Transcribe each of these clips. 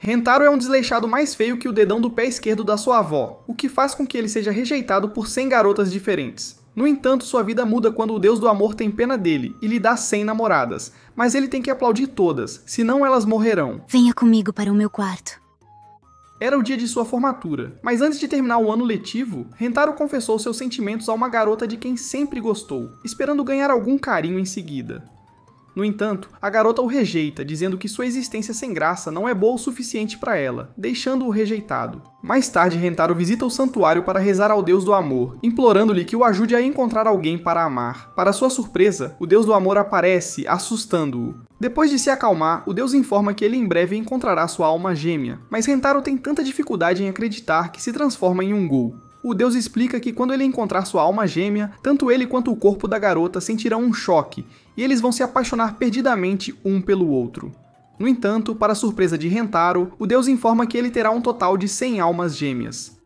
Rentaro é um desleixado mais feio que o dedão do pé esquerdo da sua avó, o que faz com que ele seja rejeitado por 100 garotas diferentes. No entanto, sua vida muda quando o deus do amor tem pena dele e lhe dá 100 namoradas, mas ele tem que aplaudir todas, senão elas morrerão. Venha comigo para o meu quarto. Era o dia de sua formatura, mas antes de terminar o ano letivo, Rentaro confessou seus sentimentos a uma garota de quem sempre gostou, esperando ganhar algum carinho em seguida. No entanto, a garota o rejeita, dizendo que sua existência sem graça não é boa o suficiente para ela, deixando-o rejeitado. Mais tarde, Rentaro visita o santuário para rezar ao deus do amor, implorando-lhe que o ajude a encontrar alguém para amar. Para sua surpresa, o deus do amor aparece, assustando-o. Depois de se acalmar, o deus informa que ele em breve encontrará sua alma gêmea, mas Rentaro tem tanta dificuldade em acreditar que se transforma em um ghoul. O deus explica que quando ele encontrar sua alma gêmea, tanto ele quanto o corpo da garota sentirão um choque, e eles vão se apaixonar perdidamente um pelo outro. No entanto, para surpresa de Rentaro, o deus informa que ele terá um total de 100 almas gêmeas.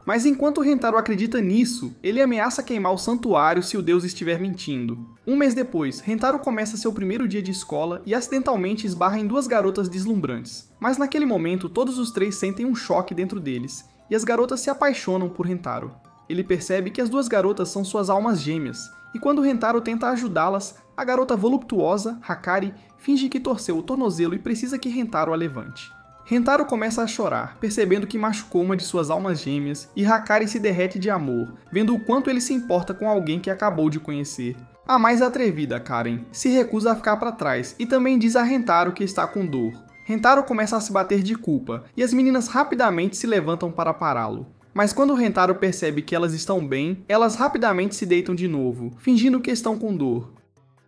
Mas enquanto Rentaro acredita nisso, ele ameaça queimar o santuário se o deus estiver mentindo. Um mês depois, Rentaro começa seu primeiro dia de escola e acidentalmente esbarra em duas garotas deslumbrantes. Mas naquele momento, todos os três sentem um choque dentro deles, e as garotas se apaixonam por Rentaro. Ele percebe que as duas garotas são suas almas gêmeas, e quando Rentaro tenta ajudá-las, a garota voluptuosa, Hakari, finge que torceu o tornozelo e precisa que Rentaro a levante. Rentaro começa a chorar, percebendo que machucou uma de suas almas gêmeas, e Hakari se derrete de amor, vendo o quanto ele se importa com alguém que acabou de conhecer. A mais atrevida, Karen, se recusa a ficar para trás e também diz a Rentaro que está com dor. Rentaro começa a se bater de culpa, e as meninas rapidamente se levantam para pará-lo. Mas quando Rentaro percebe que elas estão bem, elas rapidamente se deitam de novo, fingindo que estão com dor.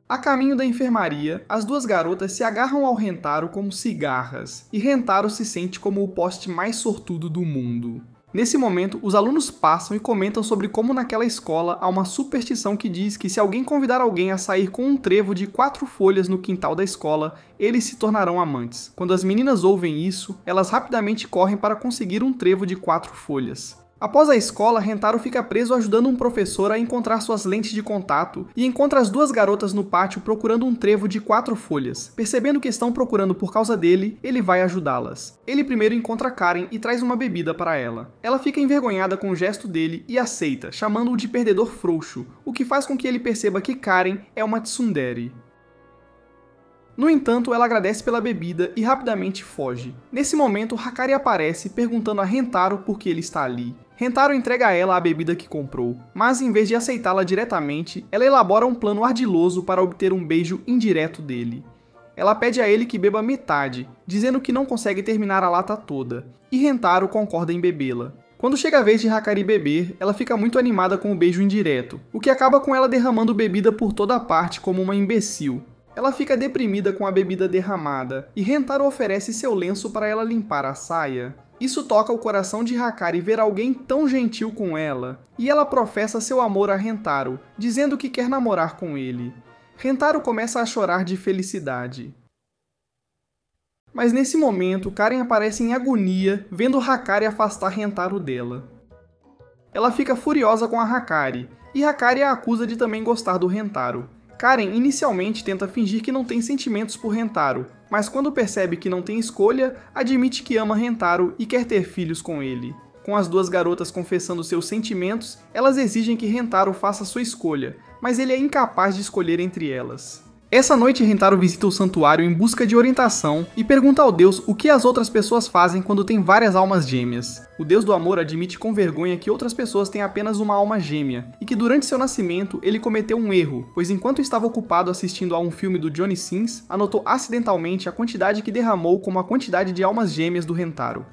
A caminho da enfermaria, as duas garotas se agarram ao Rentaro como cigarras, e Rentaro se sente como o poste mais sortudo do mundo. Nesse momento, os alunos passam e comentam sobre como naquela escola há uma superstição que diz que se alguém convidar alguém a sair com um trevo de 4 folhas no quintal da escola, eles se tornarão amantes. Quando as meninas ouvem isso, elas rapidamente correm para conseguir um trevo de 4 folhas. Após a escola, Rentaro fica preso ajudando um professor a encontrar suas lentes de contato e encontra as duas garotas no pátio procurando um trevo de 4 folhas. Percebendo que estão procurando por causa dele, ele vai ajudá-las. Ele primeiro encontra Karen e traz uma bebida para ela. Ela fica envergonhada com o gesto dele e aceita, chamando-o de perdedor frouxo, o que faz com que ele perceba que Karen é uma tsundere. No entanto, ela agradece pela bebida e rapidamente foge. Nesse momento, Hakari aparece perguntando a Rentaro por que ele está ali. Rentaro entrega a ela a bebida que comprou, mas em vez de aceitá-la diretamente, ela elabora um plano ardiloso para obter um beijo indireto dele. Ela pede a ele que beba metade, dizendo que não consegue terminar a lata toda, e Rentaro concorda em bebê-la. Quando chega a vez de Hakari beber, ela fica muito animada com o beijo indireto, o que acaba com ela derramando bebida por toda a parte como uma imbecil. Ela fica deprimida com a bebida derramada, e Rentaro oferece seu lenço para ela limpar a saia. Isso toca o coração de Hakari ver alguém tão gentil com ela, e ela professa seu amor a Rentaro, dizendo que quer namorar com ele. Rentaro começa a chorar de felicidade. Mas nesse momento, Karen aparece em agonia, vendo Hakari afastar Rentaro dela. Ela fica furiosa com a Hakari, e Hakari a acusa de também gostar do Rentaro. Karen inicialmente tenta fingir que não tem sentimentos por Rentaro, mas quando percebe que não tem escolha, admite que ama Rentaro e quer ter filhos com ele. Com as duas garotas confessando seus sentimentos, elas exigem que Rentaro faça sua escolha, mas ele é incapaz de escolher entre elas. Essa noite, Rentaro visita o santuário em busca de orientação e pergunta ao deus o que as outras pessoas fazem quando tem várias almas gêmeas. O deus do amor admite com vergonha que outras pessoas têm apenas uma alma gêmea e que durante seu nascimento ele cometeu um erro, pois enquanto estava ocupado assistindo a um filme do Johnny Sins, anotou acidentalmente a quantidade que derramou como a quantidade de almas gêmeas do Rentaro.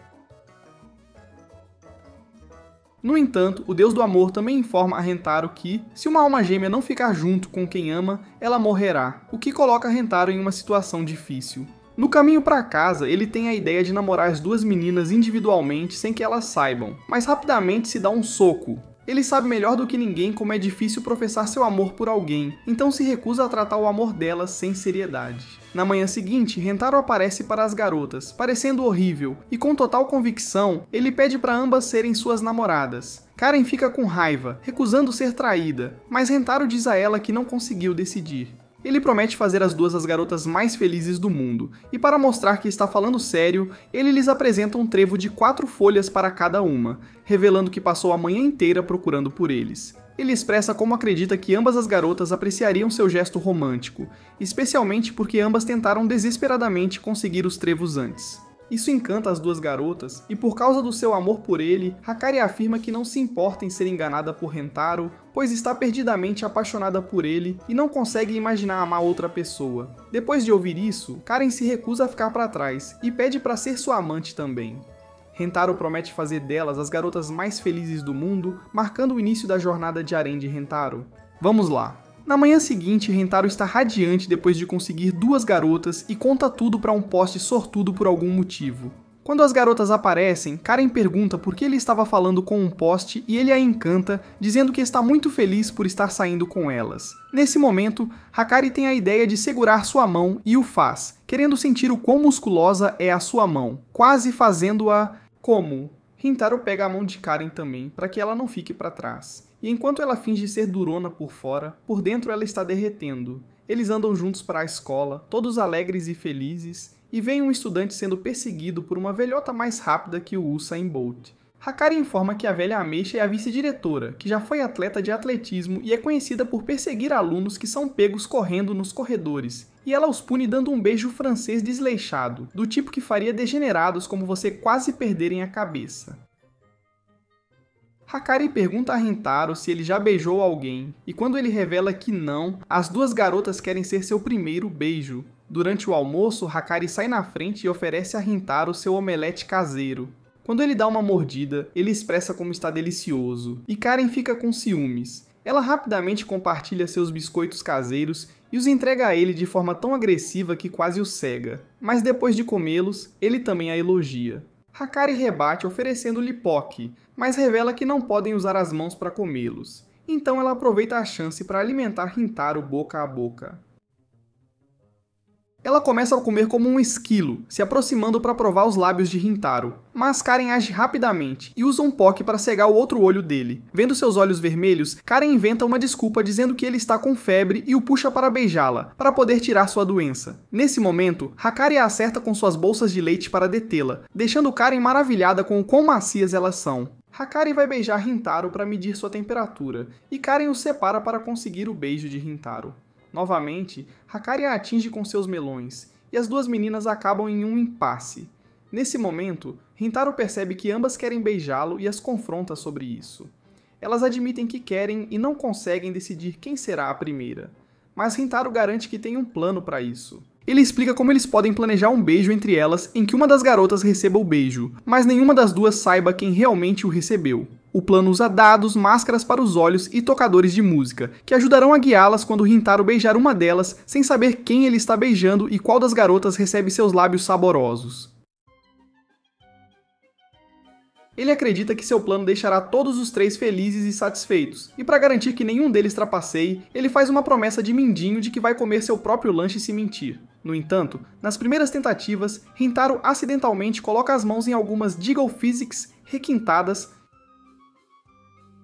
No entanto, o deus do amor também informa a Rentaro que, se uma alma gêmea não ficar junto com quem ama, ela morrerá, o que coloca Rentaro em uma situação difícil. No caminho para casa, ele tem a ideia de namorar as duas meninas individualmente sem que elas saibam, mas rapidamente se dá um soco. Ele sabe melhor do que ninguém como é difícil professar seu amor por alguém, então se recusa a tratar o amor delas sem seriedade. Na manhã seguinte, Rentaro aparece para as garotas, parecendo horrível, e com total convicção, ele pede para ambas serem suas namoradas. Karen fica com raiva, recusando ser traída, mas Rentaro diz a ela que não conseguiu decidir. Ele promete fazer as duas as garotas mais felizes do mundo, e para mostrar que está falando sério, ele lhes apresenta um trevo de 4 folhas para cada uma, revelando que passou a manhã inteira procurando por eles. Ele expressa como acredita que ambas as garotas apreciariam seu gesto romântico, especialmente porque ambas tentaram desesperadamente conseguir os trevos antes. Isso encanta as duas garotas, e por causa do seu amor por ele, Hakari afirma que não se importa em ser enganada por Rentaro, pois está perdidamente apaixonada por ele e não consegue imaginar amar outra pessoa. Depois de ouvir isso, Karen se recusa a ficar para trás e pede para ser sua amante também. Rentaro promete fazer delas as garotas mais felizes do mundo, marcando o início da jornada de harém de Rentaro. Vamos lá! Na manhã seguinte, Rentaro está radiante depois de conseguir 2 garotas e conta tudo para um poste sortudo por algum motivo. Quando as garotas aparecem, Karen pergunta por que ele estava falando com um poste e ele a encanta, dizendo que está muito feliz por estar saindo com elas. Nesse momento, Hakari tem a ideia de segurar sua mão e o faz, querendo sentir o quão musculosa é a sua mão, quase fazendo-a como? Rentaro pega a mão de Karen também, para que ela não fique para trás. E enquanto ela finge ser durona por fora, por dentro ela está derretendo. Eles andam juntos para a escola, todos alegres e felizes, e vem um estudante sendo perseguido por uma velhota mais rápida que o Usain Bolt. Hakari informa que a velha ameixa é a vice-diretora, que já foi atleta de atletismo e é conhecida por perseguir alunos que são pegos correndo nos corredores, e ela os pune dando um beijo francês desleixado, do tipo que faria degenerados como você quase perderem a cabeça. Hakari pergunta a Rentaro se ele já beijou alguém, e quando ele revela que não, as duas garotas querem ser seu primeiro beijo. Durante o almoço, Hakari sai na frente e oferece a Rentaro seu omelete caseiro. Quando ele dá uma mordida, ele expressa como está delicioso, e Karen fica com ciúmes. Ela rapidamente compartilha seus biscoitos caseiros e os entrega a ele de forma tão agressiva que quase o cega. Mas depois de comê-los, ele também a elogia. Hakari rebate oferecendo-lhe poke, mas revela que não podem usar as mãos para comê-los. Então ela aproveita a chance para alimentar Rentaro boca a boca. Ela começa a comer como um esquilo, se aproximando para provar os lábios de Rentaro, mas Karen age rapidamente e usa um poke para cegar o outro olho dele. Vendo seus olhos vermelhos, Karen inventa uma desculpa dizendo que ele está com febre e o puxa para beijá-la, para poder tirar sua doença. Nesse momento, Hakari a acerta com suas bolsas de leite para detê-la, deixando Karen maravilhada com o quão macias elas são. Hakari vai beijar Rentaro para medir sua temperatura, e Karen o separa para conseguir o beijo de Rentaro. Novamente, Hakari a atinge com seus melões, e as duas meninas acabam em um impasse. Nesse momento, Rentaro percebe que ambas querem beijá-lo e as confronta sobre isso. Elas admitem que querem e não conseguem decidir quem será a primeira, mas Rentaro garante que tem um plano para isso. Ele explica como eles podem planejar um beijo entre elas em que uma das garotas receba o beijo, mas nenhuma das duas saiba quem realmente o recebeu. O plano usa dados, máscaras para os olhos e tocadores de música, que ajudarão a guiá-las quando Rentaro beijar uma delas sem saber quem ele está beijando e qual das garotas recebe seus lábios saborosos. Ele acredita que seu plano deixará todos os 3 felizes e satisfeitos, e para garantir que nenhum deles trapaceie, ele faz uma promessa de mindinho de que vai comer seu próprio lanche se mentir. No entanto, nas primeiras tentativas, Rentaro acidentalmente coloca as mãos em algumas Jiggle Physics requintadas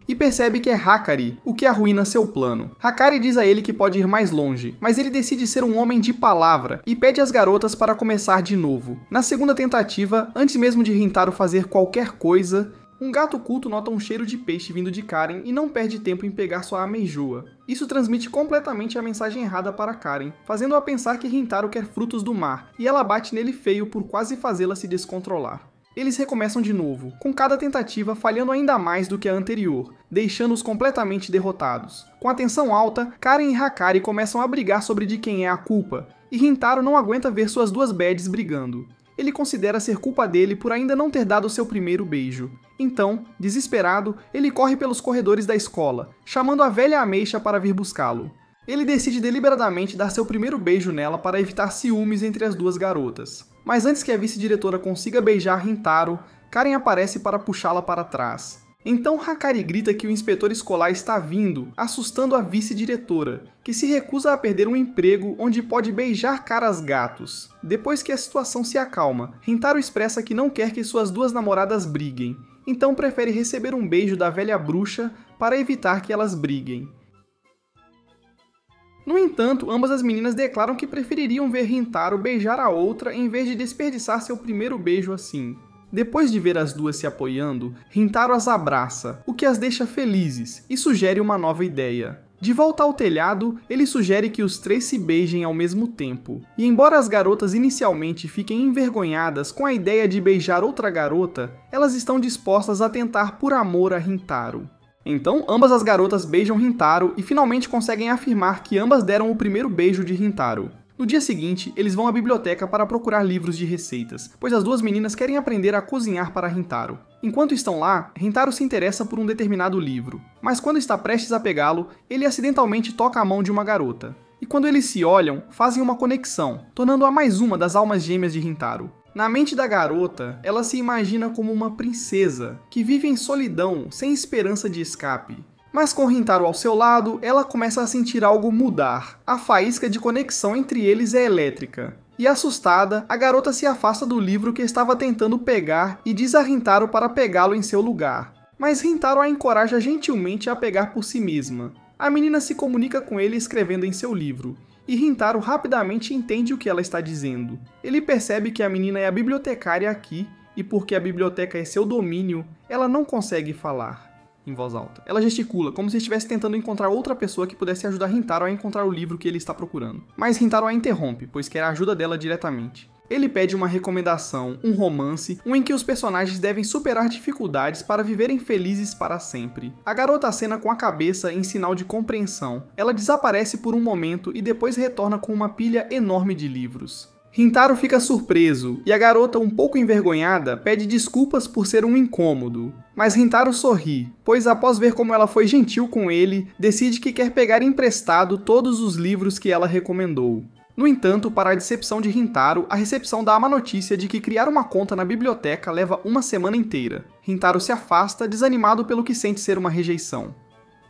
e percebe que é Hakari, o que arruína seu plano. Hakari diz a ele que pode ir mais longe, mas ele decide ser um homem de palavra e pede às garotas para começar de novo. Na segunda tentativa, antes mesmo de Rentaro fazer qualquer coisa, um gato culto nota um cheiro de peixe vindo de Karen e não perde tempo em pegar sua ameijoa. Isso transmite completamente a mensagem errada para Karen, fazendo-a pensar que Rentaro quer frutos do mar, e ela bate nele feio por quase fazê-la se descontrolar. Eles recomeçam de novo, com cada tentativa falhando ainda mais do que a anterior, deixando-os completamente derrotados. Com a tensão alta, Karen e Hakari começam a brigar sobre de quem é a culpa, e Rentaro não aguenta ver suas duas bads brigando. Ele considera ser culpa dele por ainda não ter dado seu primeiro beijo. Então, desesperado, ele corre pelos corredores da escola, chamando a velha ameixa para vir buscá-lo. Ele decide deliberadamente dar seu primeiro beijo nela para evitar ciúmes entre as duas garotas. Mas antes que a vice-diretora consiga beijar Rentaro, Karen aparece para puxá-la para trás. Então Hakari grita que o inspetor escolar está vindo, assustando a vice-diretora, que se recusa a perder um emprego onde pode beijar caras gatos. Depois que a situação se acalma, Rentaro expressa que não quer que suas duas namoradas briguem, então prefere receber um beijo da velha bruxa para evitar que elas briguem. No entanto, ambas as meninas declaram que prefeririam ver Rintaro beijar a outra em vez de desperdiçar seu primeiro beijo assim. Depois de ver as duas se apoiando, Rintaro as abraça, o que as deixa felizes, e sugere uma nova ideia. De volta ao telhado, ele sugere que os três se beijem ao mesmo tempo. E embora as garotas inicialmente fiquem envergonhadas com a ideia de beijar outra garota, elas estão dispostas a tentar por amor a Rintaro. Então, ambas as garotas beijam Rintaro e finalmente conseguem afirmar que ambas deram o primeiro beijo de Rintaro. No dia seguinte, eles vão à biblioteca para procurar livros de receitas, pois as duas meninas querem aprender a cozinhar para Rintaro. Enquanto estão lá, Rintaro se interessa por um determinado livro, mas quando está prestes a pegá-lo, ele acidentalmente toca a mão de uma garota. E quando eles se olham, fazem uma conexão, tornando-a mais uma das almas gêmeas de Rintaro. Na mente da garota, ela se imagina como uma princesa, que vive em solidão, sem esperança de escape. Mas com Rintaro ao seu lado, ela começa a sentir algo mudar. A faísca de conexão entre eles é elétrica. E assustada, a garota se afasta do livro que estava tentando pegar e diz a Rintaro para pegá-lo em seu lugar. Mas Rintaro a encoraja gentilmente a pegar por si mesma. A menina se comunica com ele escrevendo em seu livro. E Rintaro rapidamente entende o que ela está dizendo. Ele percebe que a menina é a bibliotecária aqui, e porque a biblioteca é seu domínio, ela não consegue falar em voz alta. Ela gesticula, como se estivesse tentando encontrar outra pessoa que pudesse ajudar Rintaro a encontrar o livro que ele está procurando. Mas Rintaro a interrompe, pois quer a ajuda dela diretamente. Ele pede uma recomendação, um romance, em que os personagens devem superar dificuldades para viverem felizes para sempre. A garota acena com a cabeça em sinal de compreensão. Ela desaparece por um momento e depois retorna com uma pilha enorme de livros. Rintaro fica surpreso, e a garota, um pouco envergonhada, pede desculpas por ser um incômodo. Mas Rintaro sorri, pois após ver como ela foi gentil com ele, decide que quer pegar emprestado todos os livros que ela recomendou. No entanto, para a decepção de Rintaro, a recepção dá a má notícia de que criar uma conta na biblioteca leva uma semana inteira. Rintaro se afasta, desanimado pelo que sente ser uma rejeição.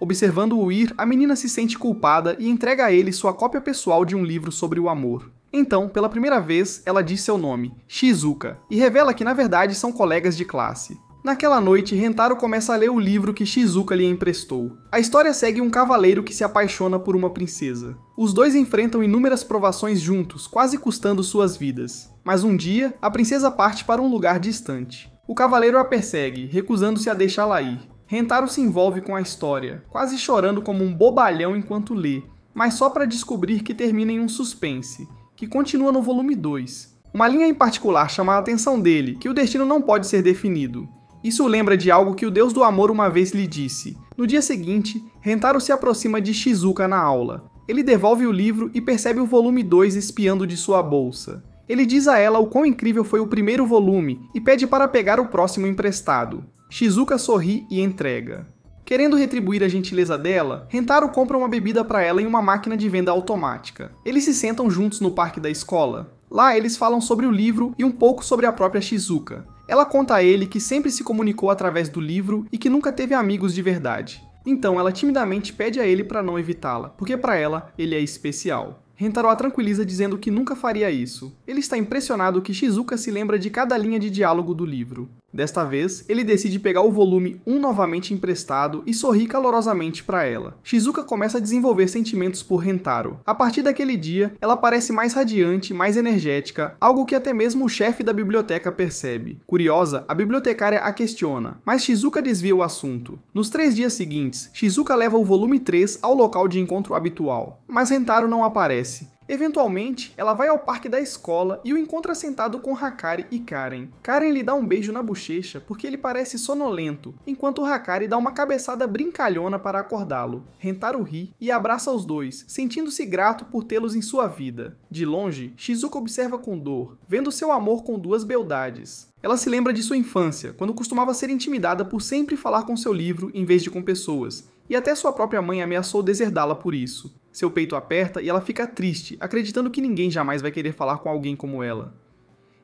Observando-o ir, a menina se sente culpada e entrega a ele sua cópia pessoal de um livro sobre o amor. Então, pela primeira vez, ela diz seu nome, Shizuka, e revela que na verdade são colegas de classe. Naquela noite, Rintaro começa a ler o livro que Shizuka lhe emprestou. A história segue um cavaleiro que se apaixona por uma princesa. Os dois enfrentam inúmeras provações juntos, quase custando suas vidas. Mas um dia, a princesa parte para um lugar distante. O cavaleiro a persegue, recusando-se a deixá-la ir. Rintaro se envolve com a história, quase chorando como um bobalhão enquanto lê, mas só para descobrir que termina em um suspense, que continua no volume 2. Uma linha em particular chama a atenção dele, que o destino não pode ser definido. Isso lembra de algo que o deus do amor uma vez lhe disse. No dia seguinte, Rintaro se aproxima de Shizuka na aula. Ele devolve o livro e percebe o volume 2 espiando de sua bolsa. Ele diz a ela o quão incrível foi o primeiro volume e pede para pegar o próximo emprestado. Shizuka sorri e entrega. Querendo retribuir a gentileza dela, Rintaro compra uma bebida para ela em uma máquina de venda automática. Eles se sentam juntos no parque da escola. Lá eles falam sobre o livro e um pouco sobre a própria Shizuka. Ela conta a ele que sempre se comunicou através do livro e que nunca teve amigos de verdade. Então ela timidamente pede a ele para não evitá-la, porque para ela ele é especial. Rintaro a tranquiliza dizendo que nunca faria isso. Ele está impressionado que Shizuka se lembra de cada linha de diálogo do livro. Desta vez, ele decide pegar o volume 1 novamente emprestado e sorri calorosamente para ela. Shizuka começa a desenvolver sentimentos por Rintaro. A partir daquele dia, ela parece mais radiante, mais energética, algo que até mesmo o chefe da biblioteca percebe. Curiosa, a bibliotecária a questiona, mas Shizuka desvia o assunto. Nos 3 dias seguintes, Shizuka leva o volume 3 ao local de encontro habitual, mas Rintaro não aparece. Eventualmente, ela vai ao parque da escola e o encontra sentado com Hakari e Karen. Karen lhe dá um beijo na bochecha porque ele parece sonolento, enquanto Hakari dá uma cabeçada brincalhona para acordá-lo. Rintaro ri e abraça os dois, sentindo-se grato por tê-los em sua vida. De longe, Shizuka observa com dor, vendo seu amor com 2 beldades. Ela se lembra de sua infância, quando costumava ser intimidada por sempre falar com seu livro em vez de com pessoas, e até sua própria mãe ameaçou deserdá-la por isso. Seu peito aperta e ela fica triste, acreditando que ninguém jamais vai querer falar com alguém como ela.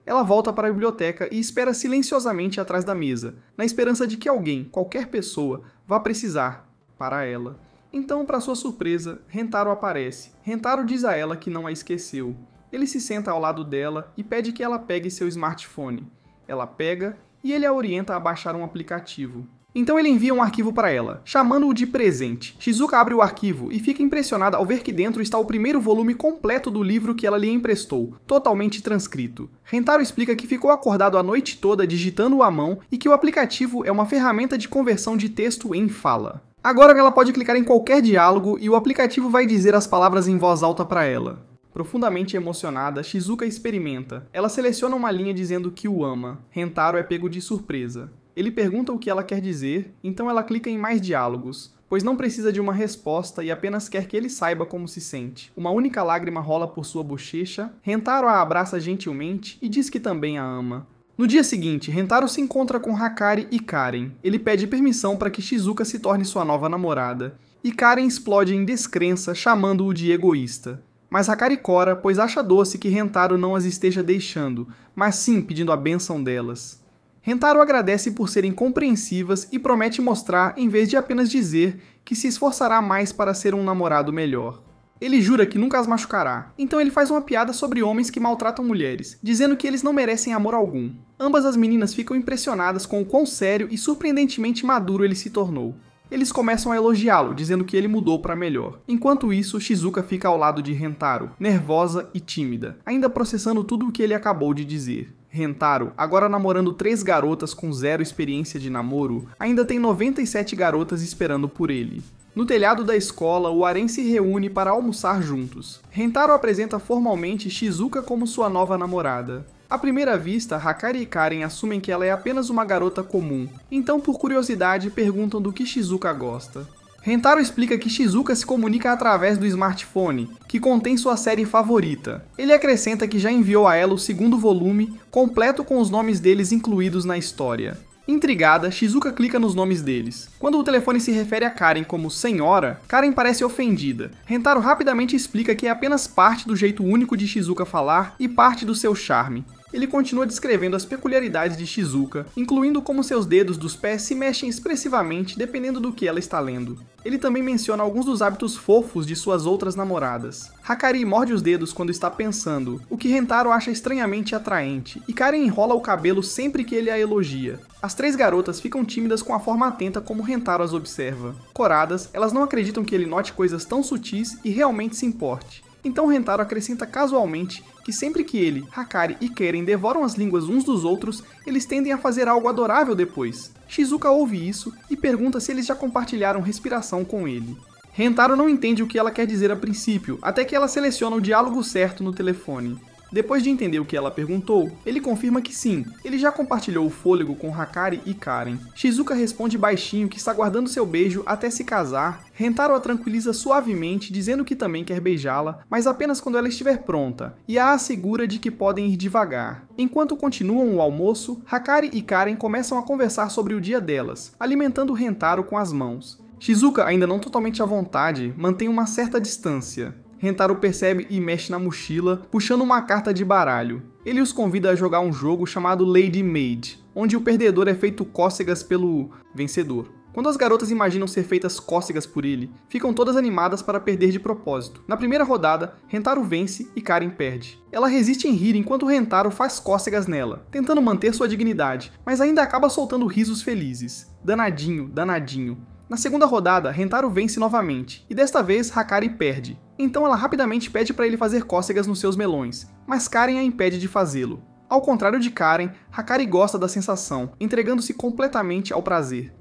Ela volta para a biblioteca e espera silenciosamente atrás da mesa, na esperança de que alguém, qualquer pessoa, vá precisar para ela. Então, para sua surpresa, Rintaro aparece. Rintaro diz a ela que não a esqueceu. Ele se senta ao lado dela e pede que ela pegue seu smartphone. Ela pega e ele a orienta a baixar um aplicativo. Então ele envia um arquivo para ela, chamando-o de presente. Shizuka abre o arquivo e fica impressionada ao ver que dentro está o primeiro volume completo do livro que ela lhe emprestou, totalmente transcrito. Rentaro explica que ficou acordado a noite toda digitando à mão e que o aplicativo é uma ferramenta de conversão de texto em fala. Agora ela pode clicar em qualquer diálogo e o aplicativo vai dizer as palavras em voz alta para ela. Profundamente emocionada, Shizuka experimenta. Ela seleciona uma linha dizendo que o ama. Rentaro é pego de surpresa. Ele pergunta o que ela quer dizer, então ela clica em mais diálogos, pois não precisa de uma resposta e apenas quer que ele saiba como se sente. Uma única lágrima rola por sua bochecha. Rentaro a abraça gentilmente e diz que também a ama. No dia seguinte, Rentaro se encontra com Hakari e Karen. Ele pede permissão para que Shizuka se torne sua nova namorada. E Karen explode em descrença, chamando-o de egoísta. Mas Hakari cora, pois acha doce que Rentaro não as esteja deixando, mas sim pedindo a bênção delas. Rentaro agradece por serem compreensivas e promete mostrar, em vez de apenas dizer, que se esforçará mais para ser um namorado melhor. Ele jura que nunca as machucará, então ele faz uma piada sobre homens que maltratam mulheres, dizendo que eles não merecem amor algum. Ambas as meninas ficam impressionadas com o quão sério e surpreendentemente maduro ele se tornou. Eles começam a elogiá-lo, dizendo que ele mudou para melhor. Enquanto isso, Shizuka fica ao lado de Rentaro, nervosa e tímida, ainda processando tudo o que ele acabou de dizer. Rentaro, agora namorando 3 garotas com 0 experiência de namoro, ainda tem 97 garotas esperando por ele. No telhado da escola, o harém se reúne para almoçar juntos. Rentaro apresenta formalmente Shizuka como sua nova namorada. À primeira vista, Hakari e Karen assumem que ela é apenas uma garota comum, então por curiosidade perguntam do que Shizuka gosta. Rentaro explica que Shizuka se comunica através do smartphone, que contém sua série favorita. Ele acrescenta que já enviou a ela o 2º volume, completo com os nomes deles incluídos na história. Intrigada, Shizuka clica nos nomes deles. Quando o telefone se refere a Karen como senhora, Karen parece ofendida. Rentaro rapidamente explica que é apenas parte do jeito único de Shizuka falar e parte do seu charme. Ele continua descrevendo as peculiaridades de Shizuka, incluindo como seus dedos dos pés se mexem expressivamente dependendo do que ela está lendo. Ele também menciona alguns dos hábitos fofos de suas outras namoradas. Hakari morde os dedos quando está pensando, o que Rentaro acha estranhamente atraente, e Karen enrola o cabelo sempre que ele a elogia. As 3 garotas ficam tímidas com a forma atenta como Rentaro as observa. Coradas, elas não acreditam que ele note coisas tão sutis e realmente se importe. Então Rentaro acrescenta casualmente que sempre que ele, Hakari e Karen devoram as línguas uns dos outros, eles tendem a fazer algo adorável depois. Shizuka ouve isso e pergunta se eles já compartilharam respiração com ele. Rentaro não entende o que ela quer dizer a princípio, até que ela seleciona o diálogo certo no telefone. Depois de entender o que ela perguntou, ele confirma que sim, ele já compartilhou o fôlego com Hakari e Karen. Shizuka responde baixinho que está guardando seu beijo até se casar. Rentaro a tranquiliza suavemente, dizendo que também quer beijá-la, mas apenas quando ela estiver pronta, e a assegura de que podem ir devagar. Enquanto continuam o almoço, Hakari e Karen começam a conversar sobre o dia delas, alimentando Rentaro com as mãos. Shizuka, ainda não totalmente à vontade, mantém uma certa distância. Rentaro percebe e mexe na mochila, puxando uma carta de baralho. Ele os convida a jogar um jogo chamado Lady Maid, onde o perdedor é feito cócegas pelo vencedor. Quando as garotas imaginam ser feitas cócegas por ele, ficam todas animadas para perder de propósito. Na primeira rodada, Rentaro vence e Karen perde. Ela resiste em rir enquanto Rentaro faz cócegas nela, tentando manter sua dignidade, mas ainda acaba soltando risos felizes. Danadinho, danadinho. Na segunda rodada, Rentaro vence novamente, e desta vez Hakari perde. Então ela rapidamente pede para ele fazer cócegas nos seus melões, mas Karen a impede de fazê-lo. Ao contrário de Karen, Hakari gosta da sensação, entregando-se completamente ao prazer.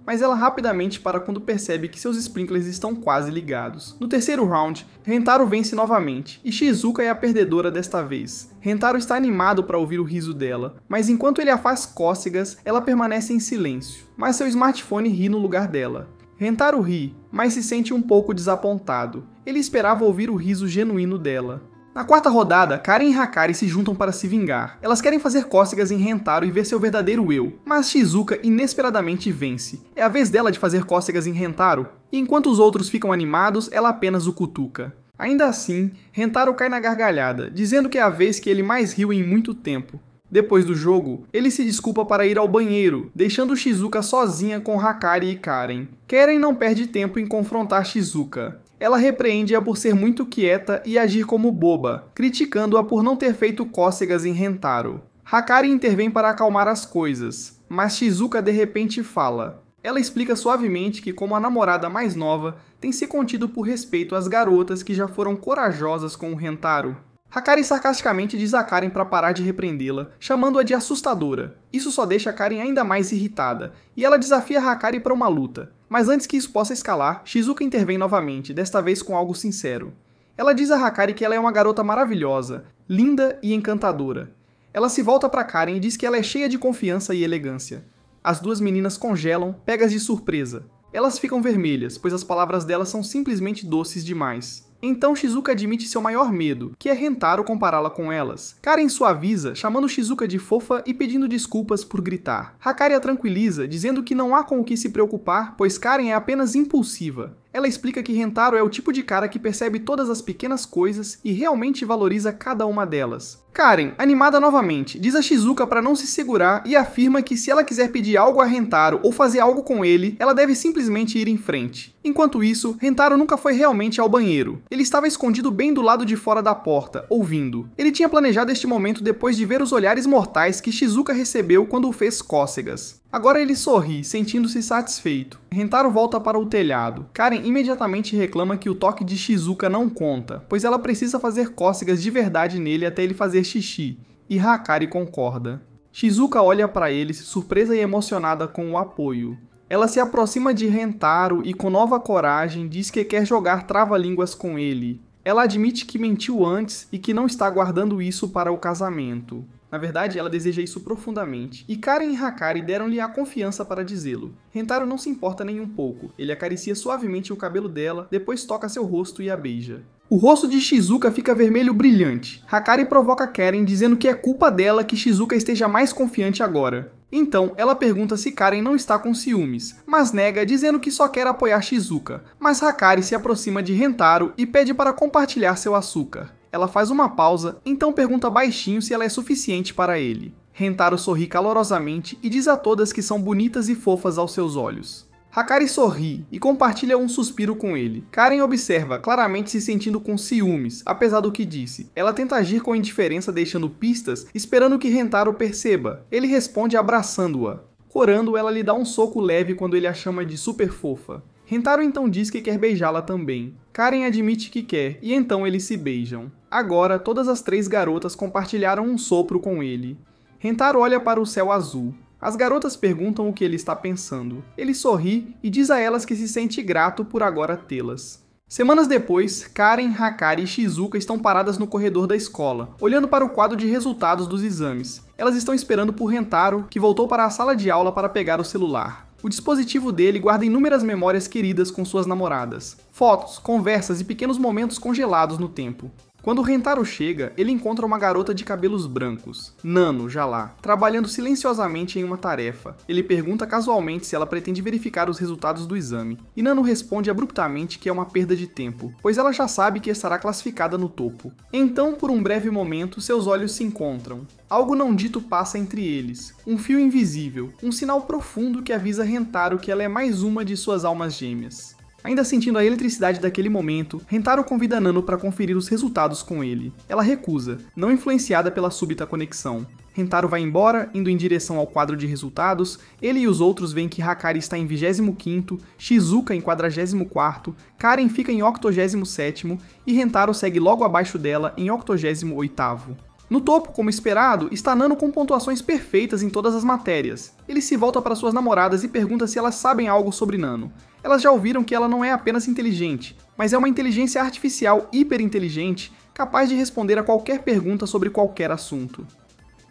Mas ela rapidamente para quando percebe que seus sprinklers estão quase ligados. No terceiro round, Rentaro vence novamente, e Shizuka é a perdedora desta vez. Rentaro está animado para ouvir o riso dela, mas enquanto ele a faz cócegas, ela permanece em silêncio, mas seu smartphone ri no lugar dela. Rentaro ri, mas se sente um pouco desapontado. Ele esperava ouvir o riso genuíno dela. Na quarta rodada, Karen e Hakari se juntam para se vingar. Elas querem fazer cócegas em Rentaro e ver seu verdadeiro eu, mas Shizuka inesperadamente vence. É a vez dela de fazer cócegas em Rentaro, e enquanto os outros ficam animados, ela apenas o cutuca. Ainda assim, Rentaro cai na gargalhada, dizendo que é a vez que ele mais riu em muito tempo. Depois do jogo, ele se desculpa para ir ao banheiro, deixando Shizuka sozinha com Hakari e Karen. Karen não perde tempo em confrontar Shizuka. Ela repreende-a por ser muito quieta e agir como boba, criticando-a por não ter feito cócegas em Rentaro. Hakari intervém para acalmar as coisas, mas Shizuka de repente fala. Ela explica suavemente que, como a namorada mais nova, tem se contido por respeito às garotas que já foram corajosas com o Rentaro. Hakari sarcasticamente diz a Karen para parar de repreendê-la, chamando-a de assustadora. Isso só deixa a Karen ainda mais irritada, e ela desafia Hakari para uma luta. Mas antes que isso possa escalar, Shizuka intervém novamente, desta vez com algo sincero. Ela diz a Hakari que ela é uma garota maravilhosa, linda e encantadora. Ela se volta para Karen e diz que ela é cheia de confiança e elegância. As duas meninas congelam, pegas de surpresa. Elas ficam vermelhas, pois as palavras delas são simplesmente doces demais. Então Shizuka admite seu maior medo, que é Rentaro compará-la com elas. Karen suaviza, chamando Shizuka de fofa e pedindo desculpas por gritar. Hakari a tranquiliza, dizendo que não há com o que se preocupar, pois Karen é apenas impulsiva. Ela explica que Rentaro é o tipo de cara que percebe todas as pequenas coisas e realmente valoriza cada uma delas. Karen, animada novamente, diz a Shizuka para não se segurar e afirma que se ela quiser pedir algo a Rentaro ou fazer algo com ele, ela deve simplesmente ir em frente. Enquanto isso, Rentaro nunca foi realmente ao banheiro. Ele estava escondido bem do lado de fora da porta, ouvindo. Ele tinha planejado este momento depois de ver os olhares mortais que Shizuka recebeu quando o fez cócegas. Agora ele sorri, sentindo-se satisfeito. Rentaro volta para o telhado. Karen imediatamente reclama que o toque de Shizuka não conta, pois ela precisa fazer cócegas de verdade nele até ele fazer xixi. E Hakari concorda. Shizuka olha para eles, surpresa e emocionada com o apoio. Ela se aproxima de Rentaro e com nova coragem diz que quer jogar trava-línguas com ele. Ela admite que mentiu antes e que não está guardando isso para o casamento. Na verdade, ela deseja isso profundamente, e Karen e Hakari deram-lhe a confiança para dizê-lo. Rentaro não se importa nem um pouco, ele acaricia suavemente o cabelo dela, depois toca seu rosto e a beija. O rosto de Shizuka fica vermelho brilhante. Hakari provoca Karen dizendo que é culpa dela que Shizuka esteja mais confiante agora. Então, ela pergunta se Karen não está com ciúmes, mas nega dizendo que só quer apoiar Shizuka, mas Hakari se aproxima de Rentaro e pede para compartilhar seu açúcar. Ela faz uma pausa, então pergunta baixinho se ela é suficiente para ele. Rentaro sorri calorosamente e diz a todas que são bonitas e fofas aos seus olhos. Hakari sorri e compartilha um suspiro com ele. Karen observa, claramente se sentindo com ciúmes, apesar do que disse. Ela tenta agir com indiferença deixando pistas, esperando que Rentaro perceba. Ele responde abraçando-a. Corando, ela lhe dá um soco leve quando ele a chama de super fofa. Rentaro então diz que quer beijá-la também. Karen admite que quer, e então eles se beijam. Agora, todas as três garotas compartilharam um sopro com ele. Rentaro olha para o céu azul. As garotas perguntam o que ele está pensando. Ele sorri e diz a elas que se sente grato por agora tê-las. Semanas depois, Karen, Hakari e Shizuka estão paradas no corredor da escola, olhando para o quadro de resultados dos exames. Elas estão esperando por Rentaro, que voltou para a sala de aula para pegar o celular. O dispositivo dele guarda inúmeras memórias queridas com suas namoradas. Fotos, conversas e pequenos momentos congelados no tempo. Quando Rentaro chega, ele encontra uma garota de cabelos brancos, Nano, já lá, trabalhando silenciosamente em uma tarefa. Ele pergunta casualmente se ela pretende verificar os resultados do exame, e Nano responde abruptamente que é uma perda de tempo, pois ela já sabe que estará classificada no topo. Então, por um breve momento, seus olhos se encontram. Algo não dito passa entre eles, um fio invisível, um sinal profundo que avisa Rentaro que ela é mais uma de suas almas gêmeas. Ainda sentindo a eletricidade daquele momento, Rentaro convida Nano para conferir os resultados com ele. Ela recusa, não influenciada pela súbita conexão. Rentaro vai embora, indo em direção ao quadro de resultados. Ele e os outros veem que Hakari está em 25º, Shizuka em 44º, Karen fica em 87º e Rentaro segue logo abaixo dela em 88º. No topo, como esperado, está Nano com pontuações perfeitas em todas as matérias. Ele se volta para suas namoradas e pergunta se elas sabem algo sobre Nano. Elas já ouviram que ela não é apenas inteligente, mas é uma inteligência artificial hiperinteligente, capaz de responder a qualquer pergunta sobre qualquer assunto.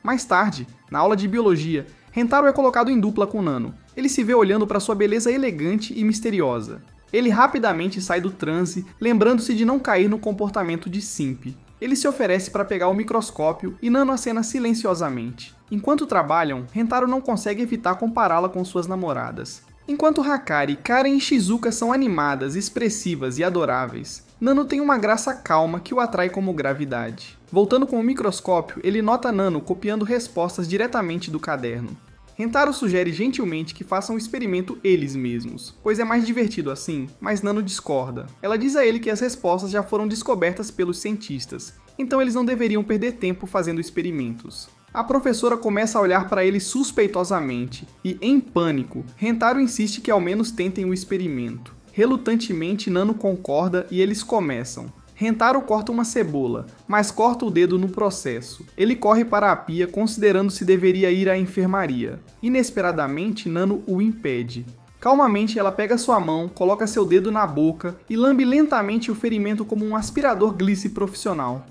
Mais tarde, na aula de biologia, Rentaro é colocado em dupla com Nano. Ele se vê olhando para sua beleza elegante e misteriosa. Ele rapidamente sai do transe, lembrando-se de não cair no comportamento de simp. Ele se oferece para pegar o microscópio e Nano acena silenciosamente. Enquanto trabalham, Rentaro não consegue evitar compará-la com suas namoradas. Enquanto Hakari, Karen e Shizuka são animadas, expressivas e adoráveis, Nano tem uma graça calma que o atrai como gravidade. Voltando com o microscópio, ele nota Nano copiando respostas diretamente do caderno. Rentaro sugere gentilmente que façam o experimento eles mesmos, pois é mais divertido assim, mas Nano discorda. Ela diz a ele que as respostas já foram descobertas pelos cientistas, então eles não deveriam perder tempo fazendo experimentos. A professora começa a olhar para ele suspeitosamente, e, em pânico, Rentaro insiste que ao menos tentem o experimento. Relutantemente, Nano concorda e eles começam. Rentaro corta uma cebola, mas corta o dedo no processo. Ele corre para a pia considerando se deveria ir à enfermaria. Inesperadamente, Nano o impede. Calmamente, ela pega sua mão, coloca seu dedo na boca e lambe lentamente o ferimento como um aspirador glice profissional.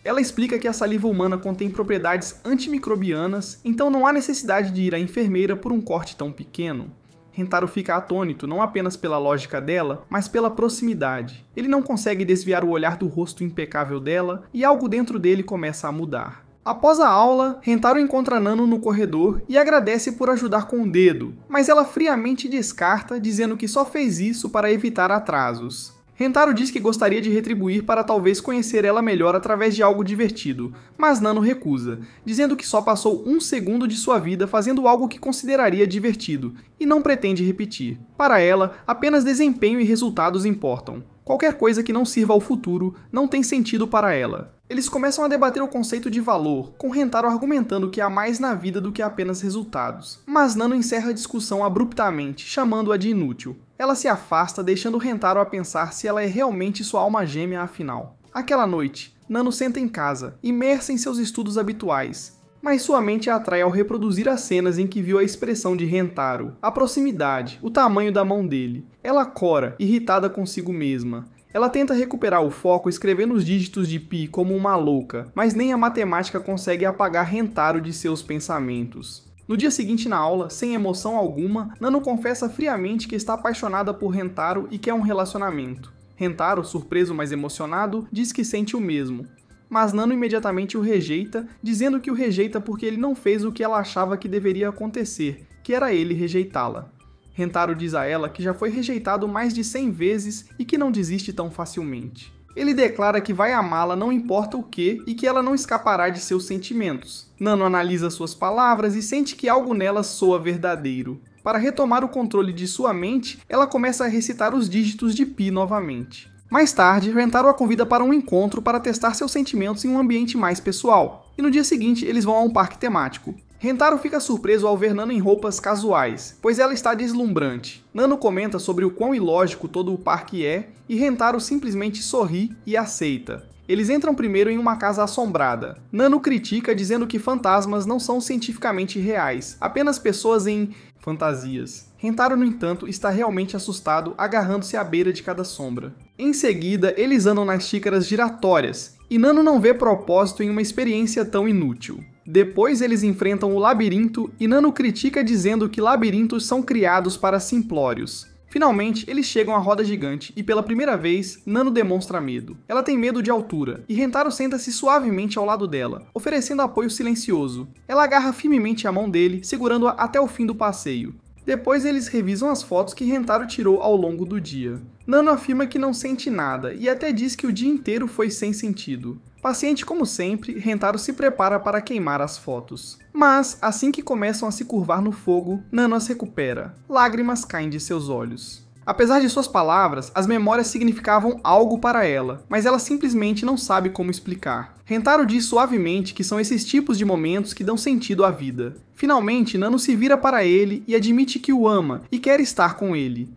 Ela explica que a saliva humana contém propriedades antimicrobianas, então não há necessidade de ir à enfermeira por um corte tão pequeno. Rentaro fica atônito não apenas pela lógica dela, mas pela proximidade. Ele não consegue desviar o olhar do rosto impecável dela e algo dentro dele começa a mudar. Após a aula, Rentaro encontra Nano no corredor e agradece por ajudar com o dedo, mas ela friamente descarta, dizendo que só fez isso para evitar atrasos. Rentaro diz que gostaria de retribuir para talvez conhecer ela melhor através de algo divertido, mas Nano recusa, dizendo que só passou 1 segundo de sua vida fazendo algo que consideraria divertido, e não pretende repetir. Para ela, apenas desempenho e resultados importam. Qualquer coisa que não sirva ao futuro não tem sentido para ela. Eles começam a debater o conceito de valor, com Rentaro argumentando que há mais na vida do que apenas resultados. Mas Nano encerra a discussão abruptamente, chamando-a de inútil. Ela se afasta, deixando Rentaro a pensar se ela é realmente sua alma gêmea afinal. Aquela noite, Nano senta em casa, imersa em seus estudos habituais. Mas sua mente a atrai ao reproduzir as cenas em que viu a expressão de Rentaro, a proximidade, o tamanho da mão dele. Ela cora, irritada consigo mesma. Ela tenta recuperar o foco escrevendo os dígitos de Pi como uma louca, mas nem a matemática consegue apagar Rentaro de seus pensamentos. No dia seguinte na aula, sem emoção alguma, Nano confessa friamente que está apaixonada por Rentaro e quer um relacionamento. Rentaro, surpreso mas emocionado, diz que sente o mesmo. Mas Nano imediatamente o rejeita, dizendo que o rejeita porque ele não fez o que ela achava que deveria acontecer, que era ele rejeitá-la. Rentaro diz a ela que já foi rejeitado mais de 100 vezes e que não desiste tão facilmente. Ele declara que vai amá-la não importa o que e que ela não escapará de seus sentimentos. Nano analisa suas palavras e sente que algo nelas soa verdadeiro. Para retomar o controle de sua mente, ela começa a recitar os dígitos de Pi novamente. Mais tarde, Rentaro a convida para um encontro para testar seus sentimentos em um ambiente mais pessoal. E no dia seguinte, eles vão a um parque temático. Rentaro fica surpreso ao ver Nano em roupas casuais, pois ela está deslumbrante. Nano comenta sobre o quão ilógico todo o parque é, e Rentaro simplesmente sorri e aceita. Eles entram primeiro em uma casa assombrada. Nano critica dizendo que fantasmas não são cientificamente reais, apenas pessoas em fantasias. Rentaro, no entanto, está realmente assustado, agarrando-se à beira de cada sombra. Em seguida, eles andam nas xícaras giratórias, e Nano não vê propósito em uma experiência tão inútil. Depois eles enfrentam o labirinto e Nano critica dizendo que labirintos são criados para simplórios. Finalmente, eles chegam à roda gigante e pela primeira vez, Nano demonstra medo. Ela tem medo de altura, e Rentaro senta-se suavemente ao lado dela, oferecendo apoio silencioso. Ela agarra firmemente a mão dele, segurando-a até o fim do passeio. Depois eles revisam as fotos que Rentaro tirou ao longo do dia. Nano afirma que não sente nada e até diz que o dia inteiro foi sem sentido. Paciente como sempre, Rentaro se prepara para queimar as fotos. Mas, assim que começam a se curvar no fogo, Nano as recupera. Lágrimas caem de seus olhos. Apesar de suas palavras, as memórias significavam algo para ela, mas ela simplesmente não sabe como explicar. Rentaro diz suavemente que são esses tipos de momentos que dão sentido à vida. Finalmente, Nano se vira para ele e admite que o ama e quer estar com ele.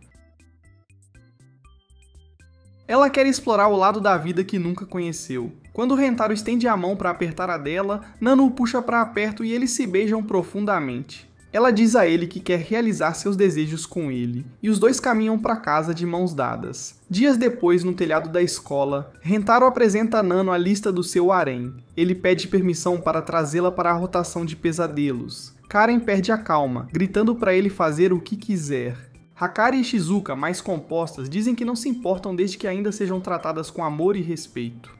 Ela quer explorar o lado da vida que nunca conheceu. Quando Rentaro estende a mão para apertar a dela, Nano o puxa para perto e eles se beijam profundamente. Ela diz a ele que quer realizar seus desejos com ele, e os dois caminham para casa de mãos dadas. Dias depois, no telhado da escola, Rentaro apresenta a Nano a lista do seu harém. Ele pede permissão para trazê-la para a rotação de pesadelos. Karen perde a calma, gritando para ele fazer o que quiser. Hakari e Shizuka, mais compostas, dizem que não se importam desde que ainda sejam tratadas com amor e respeito.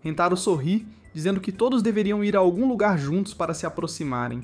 Rentaro sorri, dizendo que todos deveriam ir a algum lugar juntos para se aproximarem.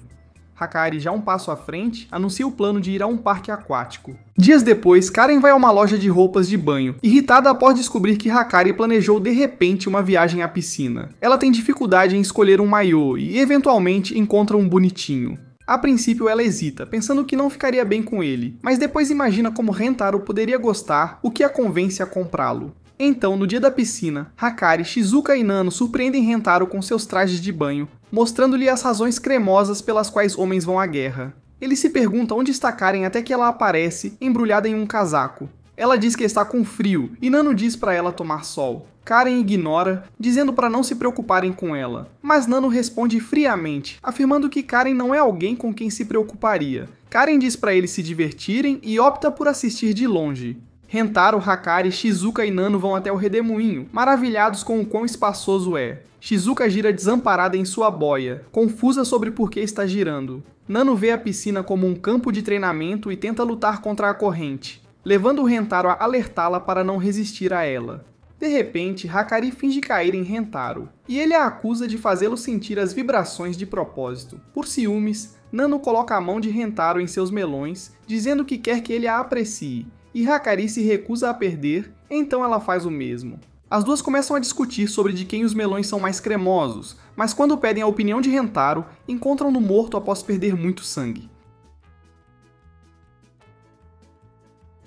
Hakari, já um passo à frente, anuncia o plano de ir a um parque aquático. Dias depois, Karen vai a uma loja de roupas de banho, irritada após descobrir que Hakari planejou de repente uma viagem à piscina. Ela tem dificuldade em escolher um maiô e, eventualmente, encontra um bonitinho. A princípio ela hesita, pensando que não ficaria bem com ele, mas depois imagina como Rentaro poderia gostar, o que a convence a comprá-lo. Então, no dia da piscina, Hakari, Shizuka e Nano surpreendem Rentaro com seus trajes de banho, mostrando-lhe as razões cremosas pelas quais homens vão à guerra. Ele se pergunta onde está Karen até que ela aparece, embrulhada em um casaco. Ela diz que está com frio, e Nano diz para ela tomar sol. Karen ignora, dizendo para não se preocuparem com ela. Mas Nano responde friamente, afirmando que Karen não é alguém com quem se preocuparia. Karen diz para eles se divertirem e opta por assistir de longe. Rentaro, Hakari, Shizuka e Nano vão até o redemoinho, maravilhados com o quão espaçoso é. Shizuka gira desamparada em sua boia, confusa sobre por que está girando. Nano vê a piscina como um campo de treinamento e tenta lutar contra a corrente, levando o Rentaro a alertá-la para não resistir a ela. De repente, Hakari finge cair em Rentaro, e ele a acusa de fazê-lo sentir as vibrações de propósito. Por ciúmes, Nano coloca a mão de Rentaro em seus melões, dizendo que quer que ele a aprecie, e Hakari se recusa a perder, então ela faz o mesmo. As duas começam a discutir sobre de quem os melões são mais cremosos, mas quando pedem a opinião de Rentaro, encontram-no morto após perder muito sangue.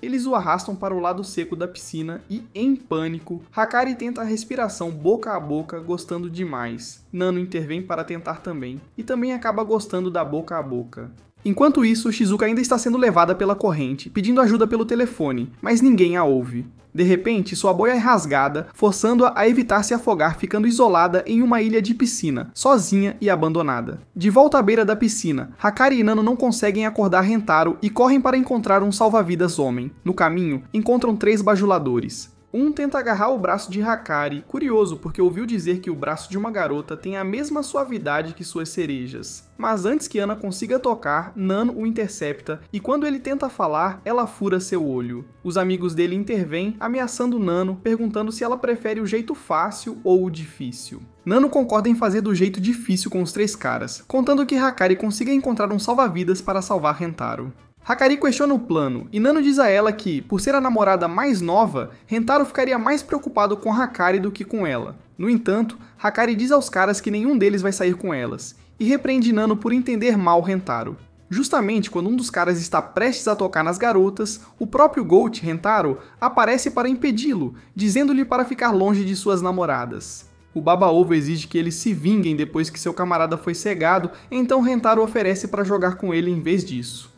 Eles o arrastam para o lado seco da piscina e, em pânico, Hakari tenta a respiração boca a boca, gostando demais. Nano intervém para tentar também, e também acaba gostando da boca a boca. Enquanto isso, Shizuka ainda está sendo levada pela corrente, pedindo ajuda pelo telefone, mas ninguém a ouve. De repente, sua boia é rasgada, forçando-a a evitar se afogar, ficando isolada em uma ilha de piscina, sozinha e abandonada. De volta à beira da piscina, Hakari e Nano não conseguem acordar Rentaro e correm para encontrar um salva-vidas homem. No caminho, encontram 3 bajuladores. Um tenta agarrar o braço de Hakari, curioso porque ouviu dizer que o braço de uma garota tem a mesma suavidade que suas cerejas. Mas antes que Ana consiga tocar, Nano o intercepta e quando ele tenta falar, ela fura seu olho. Os amigos dele intervêm, ameaçando Nano, perguntando se ela prefere o jeito fácil ou o difícil. Nano concorda em fazer do jeito difícil com os 3 caras, contando que Hakari consiga encontrar um salva-vidas para salvar Rentaro. Hakari questiona o plano, e Nano diz a ela que, por ser a namorada mais nova, Rentaro ficaria mais preocupado com Hakari do que com ela. No entanto, Hakari diz aos caras que nenhum deles vai sair com elas, e repreende Nano por entender mal Rentaro. Justamente quando um dos caras está prestes a tocar nas garotas, o próprio Gold, Rentaro, aparece para impedi-lo, dizendo-lhe para ficar longe de suas namoradas. O Baba-Ovo exige que eles se vinguem depois que seu camarada foi cegado, então Rentaro oferece para jogar com ele em vez disso.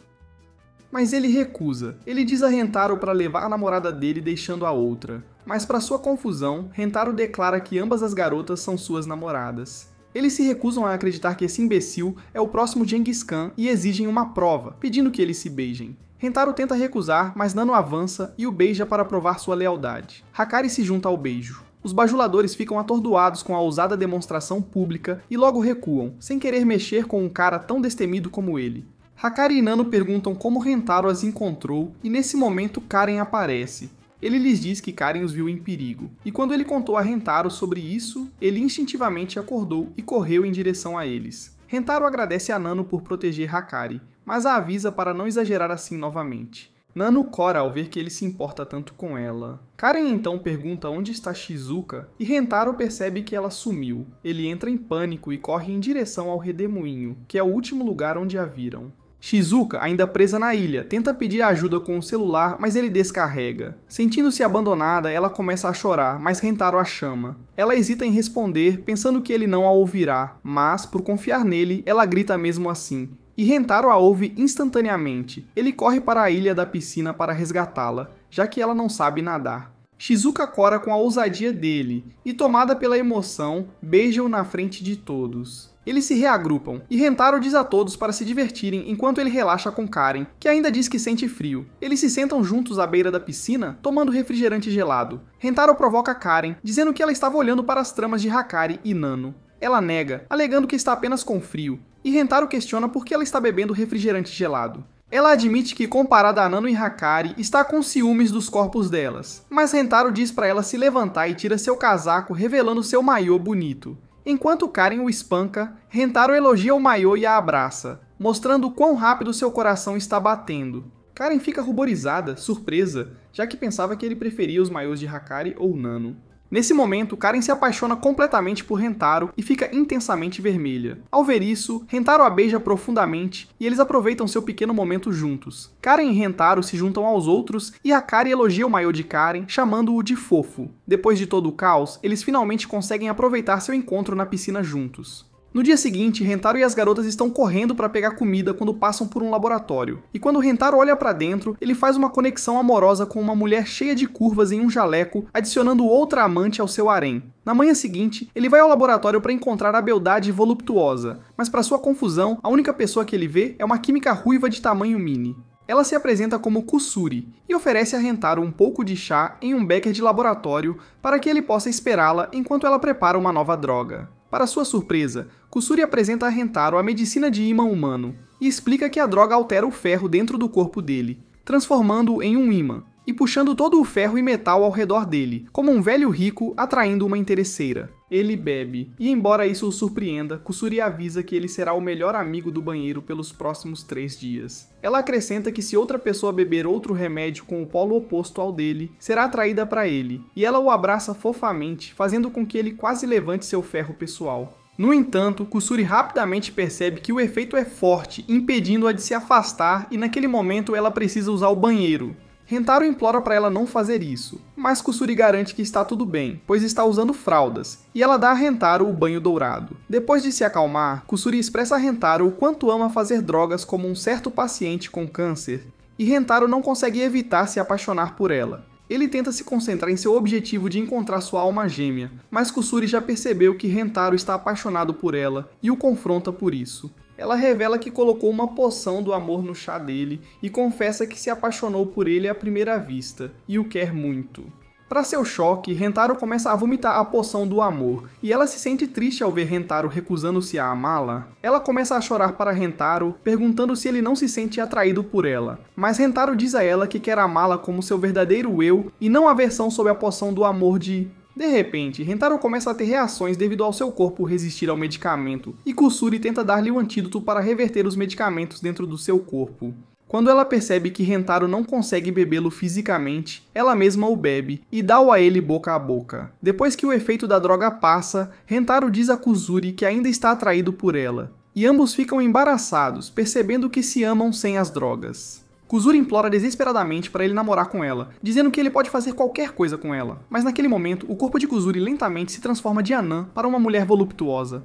Mas ele recusa. Ele diz a Rentaro para levar a namorada dele deixando a outra. Mas para sua confusão, Rentaro declara que ambas as garotas são suas namoradas. Eles se recusam a acreditar que esse imbecil é o próximo Genghis Khan e exigem uma prova, pedindo que eles se beijem. Rentaro tenta recusar, mas Nano avança e o beija para provar sua lealdade. Hakari se junta ao beijo. Os bajuladores ficam atordoados com a ousada demonstração pública e logo recuam, sem querer mexer com um cara tão destemido como ele. Hakari e Nano perguntam como Rentaro as encontrou e nesse momento Karen aparece. Ele lhes diz que Karen os viu em perigo, e quando ele contou a Rentaro sobre isso, ele instintivamente acordou e correu em direção a eles. Rentaro agradece a Nano por proteger Hakari, mas a avisa para não exagerar assim novamente. Nano cora ao ver que ele se importa tanto com ela. Karen então pergunta onde está Shizuka e Rentaro percebe que ela sumiu. Ele entra em pânico e corre em direção ao redemoinho, que é o último lugar onde a viram. Shizuka, ainda presa na ilha, tenta pedir ajuda com o celular, mas ele descarrega. Sentindo-se abandonada, ela começa a chorar, mas Rentaro a chama. Ela hesita em responder, pensando que ele não a ouvirá, mas, por confiar nele, ela grita mesmo assim. E Rentaro a ouve instantaneamente. Ele corre para a ilha da piscina para resgatá-la, já que ela não sabe nadar. Shizuka cora com a ousadia dele, e tomada pela emoção, beija-o na frente de todos. Eles se reagrupam, e Rentaro diz a todos para se divertirem enquanto ele relaxa com Karen, que ainda diz que sente frio. Eles se sentam juntos à beira da piscina, tomando refrigerante gelado. Rentaro provoca Karen, dizendo que ela estava olhando para as tramas de Hakari e Nano. Ela nega, alegando que está apenas com frio, e Rentaro questiona por que ela está bebendo refrigerante gelado. Ela admite que, comparada a Nano e Hakari, está com ciúmes dos corpos delas, mas Rentaro diz para ela se levantar e tira seu casaco, revelando seu maiô bonito. Enquanto Karen o espanca, Rentaro elogia o maiô e a abraça, mostrando quão rápido seu coração está batendo. Karen fica ruborizada, surpresa, já que pensava que ele preferia os maiôs de Hakari ou Nano. Nesse momento, Karen se apaixona completamente por Rentaro e fica intensamente vermelha. Ao ver isso, Rentaro a beija profundamente e eles aproveitam seu pequeno momento juntos. Karen e Rentaro se juntam aos outros e Hakari elogia o maiô de Karen, chamando-o de fofo. Depois de todo o caos, eles finalmente conseguem aproveitar seu encontro na piscina juntos. No dia seguinte, Rentaro e as garotas estão correndo para pegar comida quando passam por um laboratório. E quando Rentaro olha para dentro, ele faz uma conexão amorosa com uma mulher cheia de curvas em um jaleco, adicionando outra amante ao seu harém. Na manhã seguinte, ele vai ao laboratório para encontrar a beldade voluptuosa, mas para sua confusão, a única pessoa que ele vê é uma química ruiva de tamanho mini. Ela se apresenta como Kusuri e oferece a Rentaro um pouco de chá em um becker de laboratório para que ele possa esperá-la enquanto ela prepara uma nova droga. Para sua surpresa, Kusuri apresenta a Rentaro a medicina de ímã humano e explica que a droga altera o ferro dentro do corpo dele, transformando-o em um ímã e puxando todo o ferro e metal ao redor dele, como um velho rico atraindo uma interesseira. Ele bebe, e embora isso o surpreenda, Kusuri avisa que ele será o melhor amigo do banheiro pelos próximos 3 dias. Ela acrescenta que se outra pessoa beber outro remédio com o polo oposto ao dele, será atraída para ele, e ela o abraça fofamente, fazendo com que ele quase levante seu ferro pessoal. No entanto, Kusuri rapidamente percebe que o efeito é forte, impedindo-a de se afastar, e naquele momento ela precisa usar o banheiro. Rentaro implora para ela não fazer isso, mas Kusuri garante que está tudo bem, pois está usando fraldas, e ela dá a Rentaro o banho dourado. Depois de se acalmar, Kusuri expressa a Rentaro o quanto ama fazer drogas como um certo paciente com câncer, e Rentaro não consegue evitar se apaixonar por ela. Ele tenta se concentrar em seu objetivo de encontrar sua alma gêmea, mas Kusuri já percebeu que Rentaro está apaixonado por ela e o confronta por isso. Ela revela que colocou uma poção do amor no chá dele e confessa que se apaixonou por ele à primeira vista e o quer muito. Para seu choque, Rentaro começa a vomitar a poção do amor e ela se sente triste ao ver Rentaro recusando-se a amá-la. Ela começa a chorar para Rentaro, perguntando se ele não se sente atraído por ela, mas Rentaro diz a ela que quer amá-la como seu verdadeiro eu e não a versão sob a poção do amor de... De repente, Rentaro começa a ter reações devido ao seu corpo resistir ao medicamento, e Kusuri tenta dar-lhe o antídoto para reverter os medicamentos dentro do seu corpo. Quando ela percebe que Rentaro não consegue bebê-lo fisicamente, ela mesma o bebe e dá-o a ele boca a boca. Depois que o efeito da droga passa, Rentaro diz a Kusuri que ainda está atraído por ela, e ambos ficam embaraçados, percebendo que se amam sem as drogas. Kusuri implora desesperadamente para ele namorar com ela, dizendo que ele pode fazer qualquer coisa com ela. Mas naquele momento, o corpo de Kusuri lentamente se transforma de anã para uma mulher voluptuosa.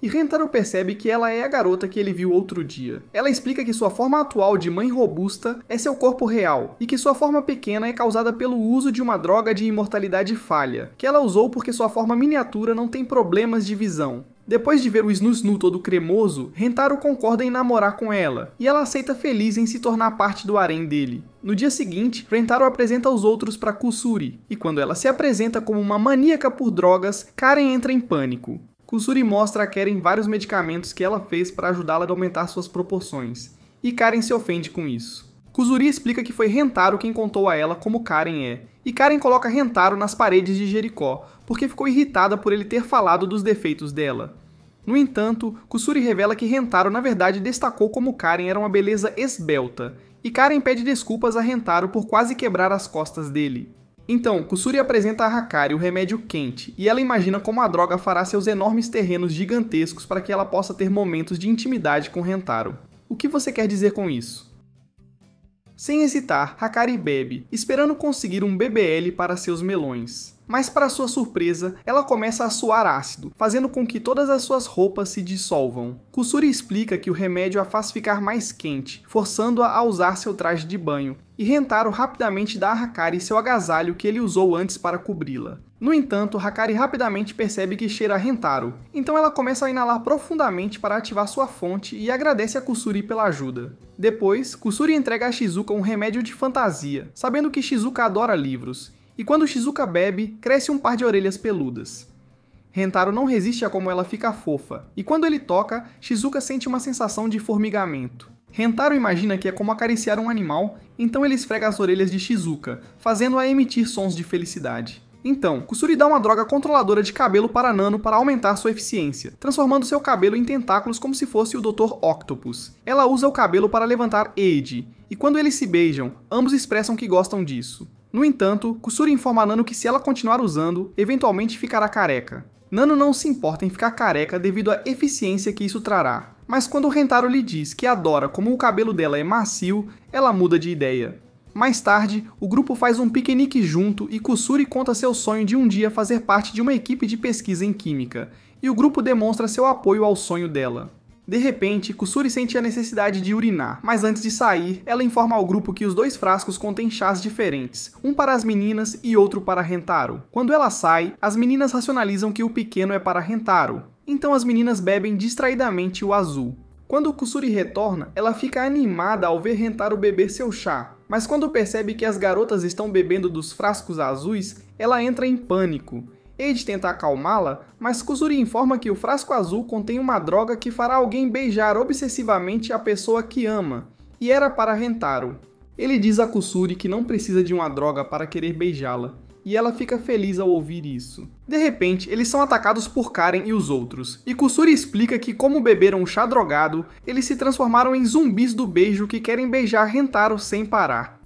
E Rentaro percebe que ela é a garota que ele viu outro dia. Ela explica que sua forma atual de mãe robusta é seu corpo real, e que sua forma pequena é causada pelo uso de uma droga de imortalidade falha, que ela usou porque sua forma miniatura não tem problemas de visão. Depois de ver o Snoo todo cremoso, Rentaro concorda em namorar com ela, e ela aceita feliz em se tornar parte do harém dele. No dia seguinte, Rentaro apresenta os outros para Kusuri, e quando ela se apresenta como uma maníaca por drogas, Karen entra em pânico. Kusuri mostra a Karen vários medicamentos que ela fez para ajudá-la a aumentar suas proporções, e Karen se ofende com isso. Kusuri explica que foi Rentaro quem contou a ela como Karen é, e Karen coloca Rentaro nas paredes de Jericó, porque ficou irritada por ele ter falado dos defeitos dela. No entanto, Kusuri revela que Rentaro na verdade destacou como Karen era uma beleza esbelta, e Karen pede desculpas a Rentaro por quase quebrar as costas dele. Então, Kusuri apresenta a Hakari o remédio quente, e ela imagina como a droga fará seus enormes terrenos gigantescos para que ela possa ter momentos de intimidade com Rentaro. O que você quer dizer com isso? Sem hesitar, Hakari bebe, esperando conseguir um BBL para seus melões. Mas para sua surpresa, ela começa a suar ácido, fazendo com que todas as suas roupas se dissolvam. Kusuri explica que o remédio a faz ficar mais quente, forçando-a a usar seu traje de banho, e Rentaro rapidamente dá a Hakari seu agasalho que ele usou antes para cobri-la. No entanto, Hakari rapidamente percebe que cheira a Rentaro, então ela começa a inalar profundamente para ativar sua fonte e agradece a Kusuri pela ajuda. Depois, Kusuri entrega a Shizuka um remédio de fantasia, sabendo que Shizuka adora livros, e quando Shizuka bebe, cresce um par de orelhas peludas. Rentaro não resiste a como ela fica fofa, e quando ele toca, Shizuka sente uma sensação de formigamento. Rentaro imagina que é como acariciar um animal, então ele esfrega as orelhas de Shizuka, fazendo-a emitir sons de felicidade. Então, Kusuri dá uma droga controladora de cabelo para Nano para aumentar sua eficiência, transformando seu cabelo em tentáculos como se fosse o Dr. Octopus. Ela usa o cabelo para levantar Eiji, e quando eles se beijam, ambos expressam que gostam disso. No entanto, Kusuri informa a Nano que se ela continuar usando, eventualmente ficará careca. Nano não se importa em ficar careca devido à eficiência que isso trará, mas quando Rentaro lhe diz que adora como o cabelo dela é macio, ela muda de ideia. Mais tarde, o grupo faz um piquenique junto e Kusuri conta seu sonho de um dia fazer parte de uma equipe de pesquisa em química, e o grupo demonstra seu apoio ao sonho dela. De repente, Kusuri sente a necessidade de urinar, mas antes de sair, ela informa ao grupo que os 2 frascos contêm chás diferentes, um para as meninas e outro para Rentaro. Quando ela sai, as meninas racionalizam que o pequeno é para Rentaro, então as meninas bebem distraidamente o azul. Quando Kusuri retorna, ela fica animada ao ver Rentaro beber seu chá, mas quando percebe que as garotas estão bebendo dos frascos azuis, ela entra em pânico. Eiji tenta acalmá-la, mas Kusuri informa que o frasco azul contém uma droga que fará alguém beijar obsessivamente a pessoa que ama, e era para Rentaro. Ele diz a Kusuri que não precisa de uma droga para querer beijá-la, e ela fica feliz ao ouvir isso. De repente, eles são atacados por Karen e os outros, e Kusuri explica que como beberam um chá drogado, eles se transformaram em zumbis do beijo que querem beijar Rentaro sem parar.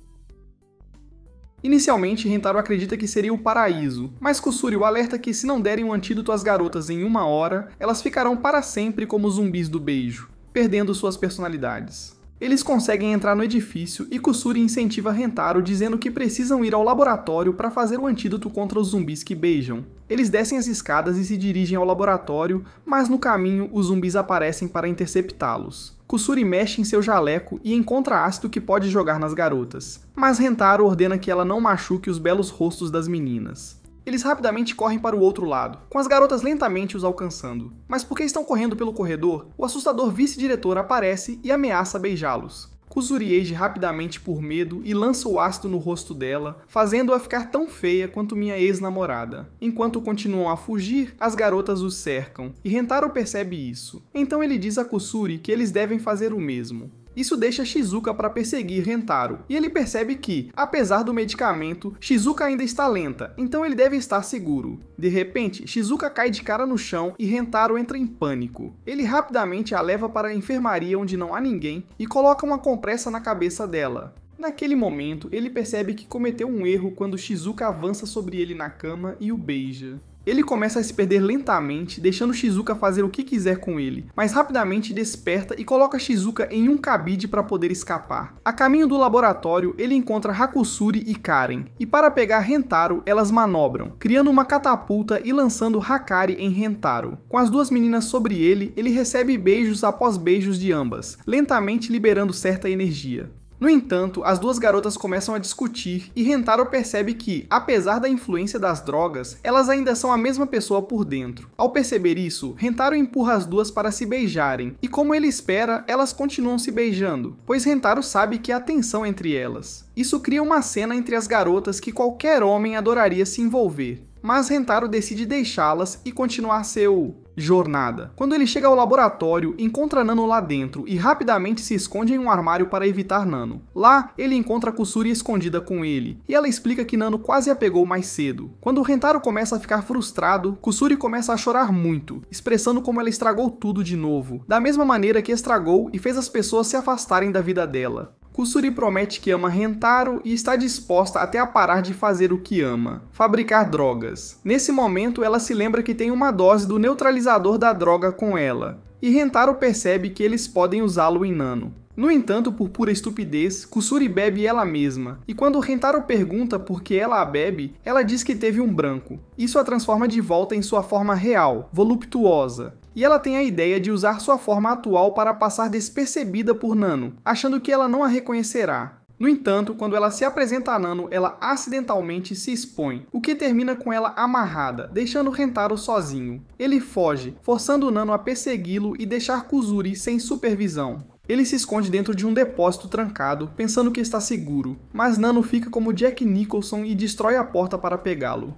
Inicialmente, Rentaro acredita que seria o paraíso, mas Kusuri o alerta que se não derem um antídoto às garotas em 1 hora, elas ficarão para sempre como zumbis do beijo, perdendo suas personalidades. Eles conseguem entrar no edifício e Kusuri incentiva Rentaro dizendo que precisam ir ao laboratório para fazer o antídoto contra os zumbis que beijam. Eles descem as escadas e se dirigem ao laboratório, mas no caminho os zumbis aparecem para interceptá-los. Kusuri mexe em seu jaleco e encontra ácido que pode jogar nas garotas, mas Rentaro ordena que ela não machuque os belos rostos das meninas. Eles rapidamente correm para o outro lado, com as garotas lentamente os alcançando. Mas porque estão correndo pelo corredor, o assustador vice-diretor aparece e ameaça beijá-los. Kusuri age rapidamente por medo e lança o ácido no rosto dela, fazendo-a ficar tão feia quanto minha ex-namorada. Enquanto continuam a fugir, as garotas os cercam, e Rentaro percebe isso. Então ele diz a Kusuri que eles devem fazer o mesmo. Isso deixa Shizuka para perseguir Rentaro, e ele percebe que, apesar do medicamento, Shizuka ainda está lenta, então ele deve estar seguro. De repente, Shizuka cai de cara no chão e Rentaro entra em pânico. Ele rapidamente a leva para a enfermaria onde não há ninguém e coloca uma compressa na cabeça dela. Naquele momento, ele percebe que cometeu um erro quando Shizuka avança sobre ele na cama e o beija. Ele começa a se perder lentamente, deixando Shizuka fazer o que quiser com ele, mas rapidamente desperta e coloca Shizuka em um cabide para poder escapar. A caminho do laboratório, ele encontra Hakusuri e Karen, e para pegar Rentaro, elas manobram, criando uma catapulta e lançando Hakari em Rentaro. Com as 2 meninas sobre ele, ele recebe beijos após beijos de ambas, lentamente liberando certa energia. No entanto, as 2 garotas começam a discutir e Rentaro percebe que, apesar da influência das drogas, elas ainda são a mesma pessoa por dentro. Ao perceber isso, Rentaro empurra as 2 para se beijarem, e como ele espera, elas continuam se beijando, pois Rentaro sabe que há tensão entre elas. Isso cria uma cena entre as garotas que qualquer homem adoraria se envolver, mas Rentaro decide deixá-las e continuar seu jornada. Quando ele chega ao laboratório, encontra Nano lá dentro e rapidamente se esconde em um armário para evitar Nano. Lá, ele encontra Kusuri escondida com ele, e ela explica que Nano quase a pegou mais cedo. Quando Rentaro começa a ficar frustrado, Kusuri começa a chorar muito, expressando como ela estragou tudo de novo, da mesma maneira que estragou e fez as pessoas se afastarem da vida dela. Kusuri promete que ama Rentaro e está disposta até a parar de fazer o que ama, fabricar drogas. Nesse momento, ela se lembra que tem uma dose do neutralizador da droga com ela, e Rentaro percebe que eles podem usá-lo em Nano. No entanto, por pura estupidez, Kusuri bebe ela mesma, e quando Rentaro pergunta por que ela a bebe, ela diz que teve um branco. Isso a transforma de volta em sua forma real, voluptuosa. E ela tem a ideia de usar sua forma atual para passar despercebida por Nano, achando que ela não a reconhecerá. No entanto, quando ela se apresenta a Nano, ela acidentalmente se expõe, o que termina com ela amarrada, deixando Rentaro sozinho. Ele foge, forçando Nano a persegui-lo e deixar Kusuri sem supervisão. Ele se esconde dentro de um depósito trancado, pensando que está seguro, mas Nano fica como Jack Nicholson e destrói a porta para pegá-lo.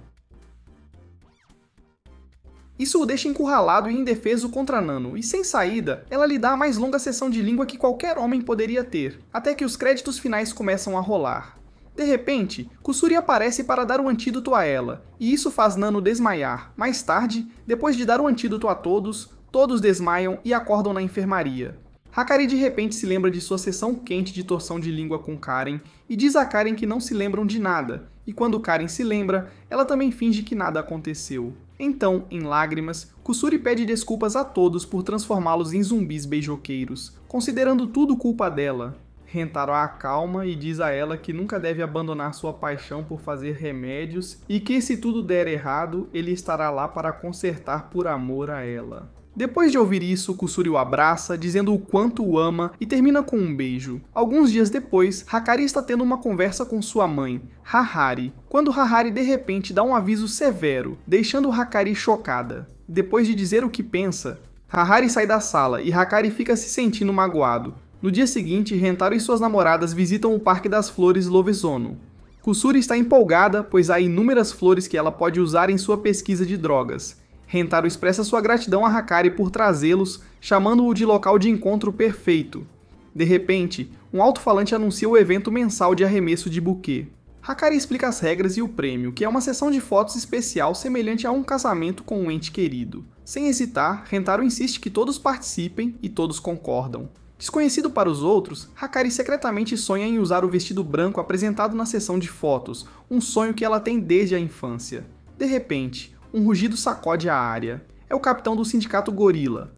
Isso o deixa encurralado e indefeso contra Nano, e sem saída, ela lhe dá a mais longa sessão de língua que qualquer homem poderia ter, até que os créditos finais começam a rolar. De repente, Kusuri aparece para dar o antídoto a ela, e isso faz Nano desmaiar. Mais tarde, depois de dar o antídoto a todos, todos desmaiam e acordam na enfermaria. Hakari de repente se lembra de sua sessão quente de torção de língua com Karen, e diz a Karen que não se lembram de nada, e quando Karen se lembra, ela também finge que nada aconteceu. Então, em lágrimas, Kusuri pede desculpas a todos por transformá-los em zumbis beijoqueiros, considerando tudo culpa dela. Rentaro a acalma e diz a ela que nunca deve abandonar sua paixão por fazer remédios e que se tudo der errado, ele estará lá para consertar por amor a ela. Depois de ouvir isso, Kusuri o abraça, dizendo o quanto o ama e termina com um beijo. Alguns dias depois, Hakari está tendo uma conversa com sua mãe, Hahari, quando Hahari de repente dá um aviso severo, deixando Hakari chocada. Depois de dizer o que pensa, Hahari sai da sala e Hakari fica se sentindo magoado. No dia seguinte, Rentaro e suas namoradas visitam o Parque das Flores Lovesono. Kusuri está empolgada, pois há inúmeras flores que ela pode usar em sua pesquisa de drogas. Rentaro expressa sua gratidão a Hakari por trazê-los, chamando-o de local de encontro perfeito. De repente, um alto-falante anuncia o evento mensal de arremesso de buquê. Hakari explica as regras e o prêmio, que é uma sessão de fotos especial semelhante a um casamento com um ente querido. Sem hesitar, Rentaro insiste que todos participem e todos concordam. Desconhecido para os outros, Hakari secretamente sonha em usar o vestido branco apresentado na sessão de fotos, um sonho que ela tem desde a infância. De repente, um rugido sacode a área. É o capitão do sindicato Gorila.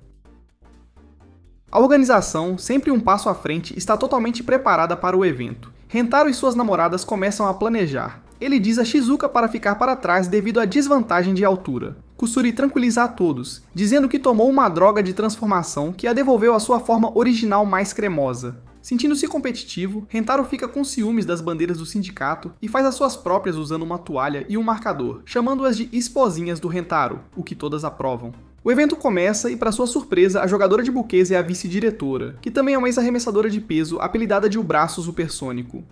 A organização, sempre um passo à frente, está totalmente preparada para o evento. Rentaro e suas namoradas começam a planejar. Ele diz a Shizuka para ficar para trás devido à desvantagem de altura. Kusuri tranquiliza a todos, dizendo que tomou uma droga de transformação que a devolveu à sua forma original mais cremosa. Sentindo-se competitivo, Rentaro fica com ciúmes das bandeiras do sindicato e faz as suas próprias usando uma toalha e um marcador, chamando-as de esposinhas do Rentaro, o que todas aprovam. O evento começa e, para sua surpresa, a jogadora de buquês é a vice-diretora, que também é uma ex-arremessadora de peso apelidada de O Braço Supersônico.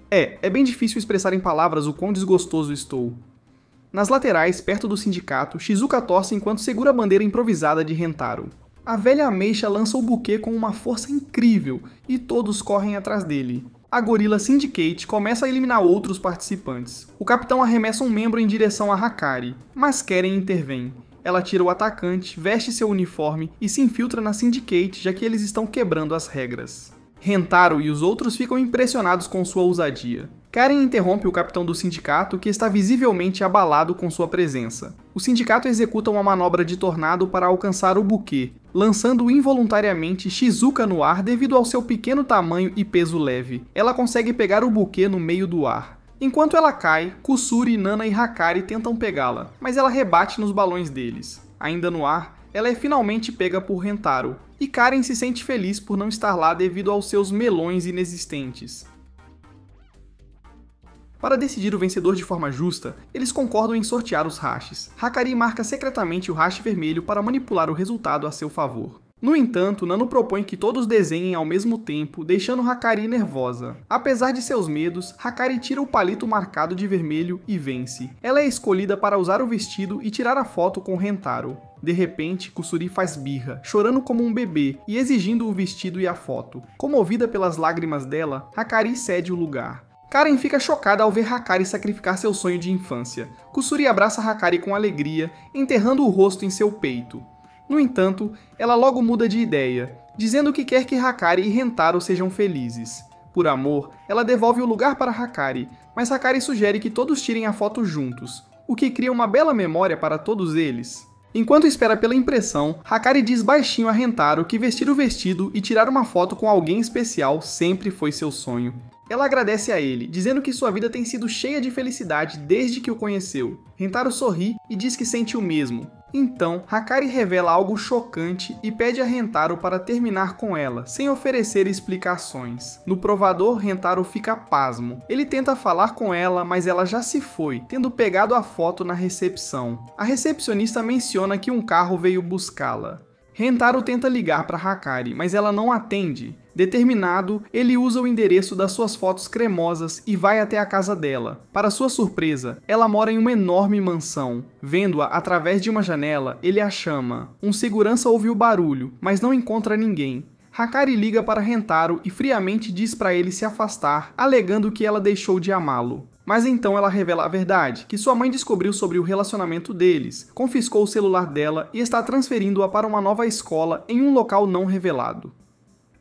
É bem difícil expressar em palavras o quão desgostoso estou. Nas laterais, perto do sindicato, Shizuka torce enquanto segura a bandeira improvisada de Rentaro. A velha ameixa lança o buquê com uma força incrível e todos correm atrás dele. A gorila Syndicate começa a eliminar outros participantes. O capitão arremessa um membro em direção a Hakari, mas Keren intervém. Ela tira o atacante, veste seu uniforme e se infiltra na Syndicate, já que eles estão quebrando as regras. Rentaro e os outros ficam impressionados com sua ousadia. Karen interrompe o capitão do sindicato, que está visivelmente abalado com sua presença. O sindicato executa uma manobra de tornado para alcançar o buquê, lançando involuntariamente Shizuka no ar devido ao seu pequeno tamanho e peso leve. Ela consegue pegar o buquê no meio do ar. Enquanto ela cai, Kusuri, Nana e Hakari tentam pegá-la, mas ela rebate nos balões deles. Ainda no ar, ela é finalmente pega por Rentaro, e Karen se sente feliz por não estar lá devido aos seus melões inexistentes. Para decidir o vencedor de forma justa, eles concordam em sortear os hashes. Hakari marca secretamente o hash vermelho para manipular o resultado a seu favor. No entanto, Nano propõe que todos desenhem ao mesmo tempo, deixando Hakari nervosa. Apesar de seus medos, Hakari tira o palito marcado de vermelho e vence. Ela é escolhida para usar o vestido e tirar a foto com Rentaro. De repente, Kusuri faz birra, chorando como um bebê e exigindo o vestido e a foto. Comovida pelas lágrimas dela, Hakari cede o lugar. Karen fica chocada ao ver Hakari sacrificar seu sonho de infância. Kusuri abraça Hakari com alegria, enterrando o rosto em seu peito. No entanto, ela logo muda de ideia, dizendo que quer que Hakari e Rentaro sejam felizes. Por amor, ela devolve o lugar para Hakari, mas Hakari sugere que todos tirem a foto juntos, o que cria uma bela memória para todos eles. Enquanto espera pela impressão, Hakari diz baixinho a Rentaro que vestir o vestido e tirar uma foto com alguém especial sempre foi seu sonho. Ela agradece a ele, dizendo que sua vida tem sido cheia de felicidade desde que o conheceu. Rentaro sorri e diz que sente o mesmo. Então, Hakari revela algo chocante e pede a Rentaro para terminar com ela, sem oferecer explicações. No provador, Rentaro fica pasmo. Ele tenta falar com ela, mas ela já se foi, tendo pegado a foto na recepção. A recepcionista menciona que um carro veio buscá-la. Rentaro tenta ligar para Hakari, mas ela não atende. Determinado, ele usa o endereço das suas fotos cremosas e vai até a casa dela. Para sua surpresa, ela mora em uma enorme mansão. Vendo-a através de uma janela, ele a chama. Um segurança ouve o barulho, mas não encontra ninguém. Hakari liga para Rentaro e friamente diz para ele se afastar, alegando que ela deixou de amá-lo. Mas então ela revela a verdade, que sua mãe descobriu sobre o relacionamento deles, confiscou o celular dela e está transferindo-a para uma nova escola em um local não revelado.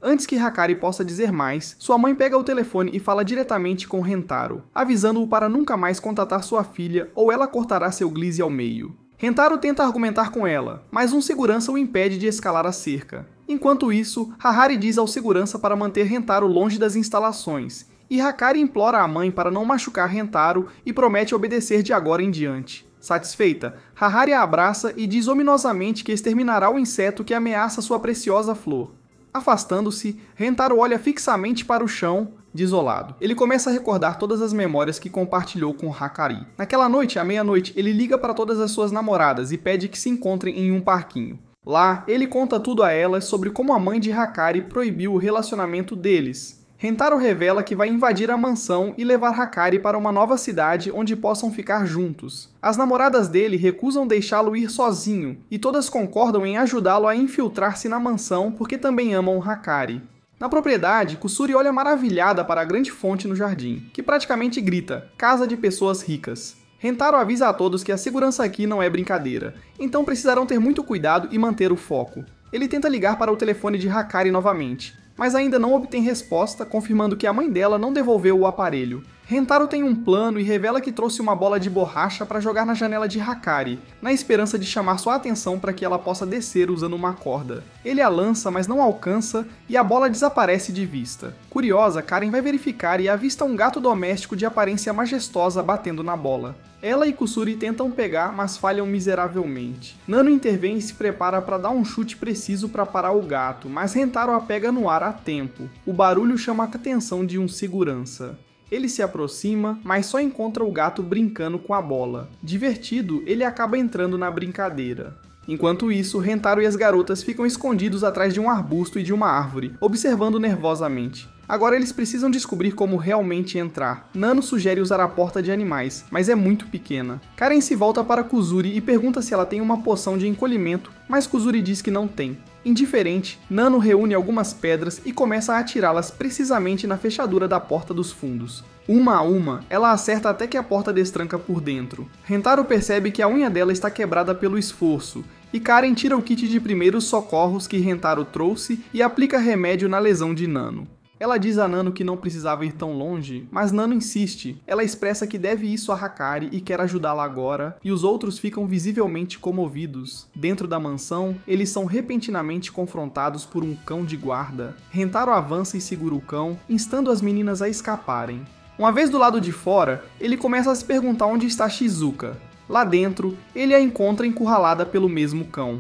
Antes que Hakari possa dizer mais, sua mãe pega o telefone e fala diretamente com Rentaro, avisando-o para nunca mais contatar sua filha ou ela cortará seu glisse ao meio. Rentaro tenta argumentar com ela, mas um segurança o impede de escalar a cerca. Enquanto isso, Hahari diz ao segurança para manter Rentaro longe das instalações, e Hakari implora à mãe para não machucar Rentaro e promete obedecer de agora em diante. Satisfeita, Hahari a abraça e diz ominosamente que exterminará o inseto que ameaça sua preciosa flor. Afastando-se, Rentaro olha fixamente para o chão, desolado. Ele começa a recordar todas as memórias que compartilhou com Hakari. Naquela noite, à meia-noite, ele liga para todas as suas namoradas e pede que se encontrem em um parquinho. Lá, ele conta tudo a elas sobre como a mãe de Hakari proibiu o relacionamento deles. Rentaro revela que vai invadir a mansão e levar Hakari para uma nova cidade onde possam ficar juntos. As namoradas dele recusam deixá-lo ir sozinho, e todas concordam em ajudá-lo a infiltrar-se na mansão porque também amam Hakari. Na propriedade, Kusuri olha maravilhada para a grande fonte no jardim, que praticamente grita, casa de pessoas ricas. Rentaro avisa a todos que a segurança aqui não é brincadeira, então precisarão ter muito cuidado e manter o foco. Ele tenta ligar para o telefone de Hakari novamente, mas ainda não obtém resposta, confirmando que a mãe dela não devolveu o aparelho. Rentaro tem um plano e revela que trouxe uma bola de borracha para jogar na janela de Hakari, na esperança de chamar sua atenção para que ela possa descer usando uma corda. Ele a lança, mas não alcança, e a bola desaparece de vista. Curiosa, Karen vai verificar e avista um gato doméstico de aparência majestosa batendo na bola. Ela e Kusuri tentam pegar, mas falham miseravelmente. Nano intervém e se prepara para dar um chute preciso para parar o gato, mas Rentaro a pega no ar a tempo. O barulho chama a atenção de um segurança. Ele se aproxima, mas só encontra o gato brincando com a bola. Divertido, ele acaba entrando na brincadeira. Enquanto isso, Rentaro e as garotas ficam escondidos atrás de um arbusto e de uma árvore, observando nervosamente. Agora eles precisam descobrir como realmente entrar. Nano sugere usar a porta de animais, mas é muito pequena. Karen se volta para Kusuri e pergunta se ela tem uma poção de encolhimento, mas Kusuri diz que não tem. Indiferente, Nano reúne algumas pedras e começa a atirá-las precisamente na fechadura da porta dos fundos. Uma a uma, ela acerta até que a porta destranca por dentro. Rentaro percebe que a unha dela está quebrada pelo esforço, e Karen tira o kit de primeiros socorros que Rentaro trouxe e aplica remédio na lesão de Nano. Ela diz a Nano que não precisava ir tão longe, mas Nano insiste. Ela expressa que deve isso a Hakari e quer ajudá-la agora, e os outros ficam visivelmente comovidos. Dentro da mansão, eles são repentinamente confrontados por um cão de guarda. Rentaro avança e segura o cão, instando as meninas a escaparem. Uma vez do lado de fora, ele começa a se perguntar onde está Shizuka. Lá dentro, ele a encontra encurralada pelo mesmo cão.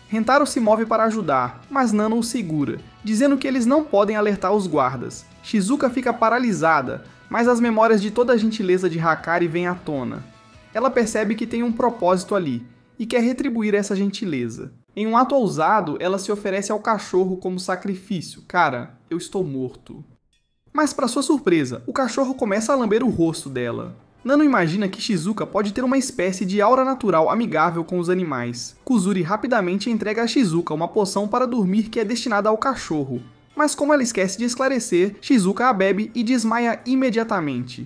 Rentaro se move para ajudar, mas Nano o segura, dizendo que eles não podem alertar os guardas. Shizuka fica paralisada, mas as memórias de toda a gentileza de Hakari vêm à tona. Ela percebe que tem um propósito ali, e quer retribuir essa gentileza. Em um ato ousado, ela se oferece ao cachorro como sacrifício. Cara, eu estou morto. Mas para sua surpresa, o cachorro começa a lamber o rosto dela. Nano imagina que Shizuka pode ter uma espécie de aura natural amigável com os animais. Kusuri rapidamente entrega a Shizuka uma poção para dormir que é destinada ao cachorro. Mas como ela esquece de esclarecer, Shizuka a bebe e desmaia imediatamente.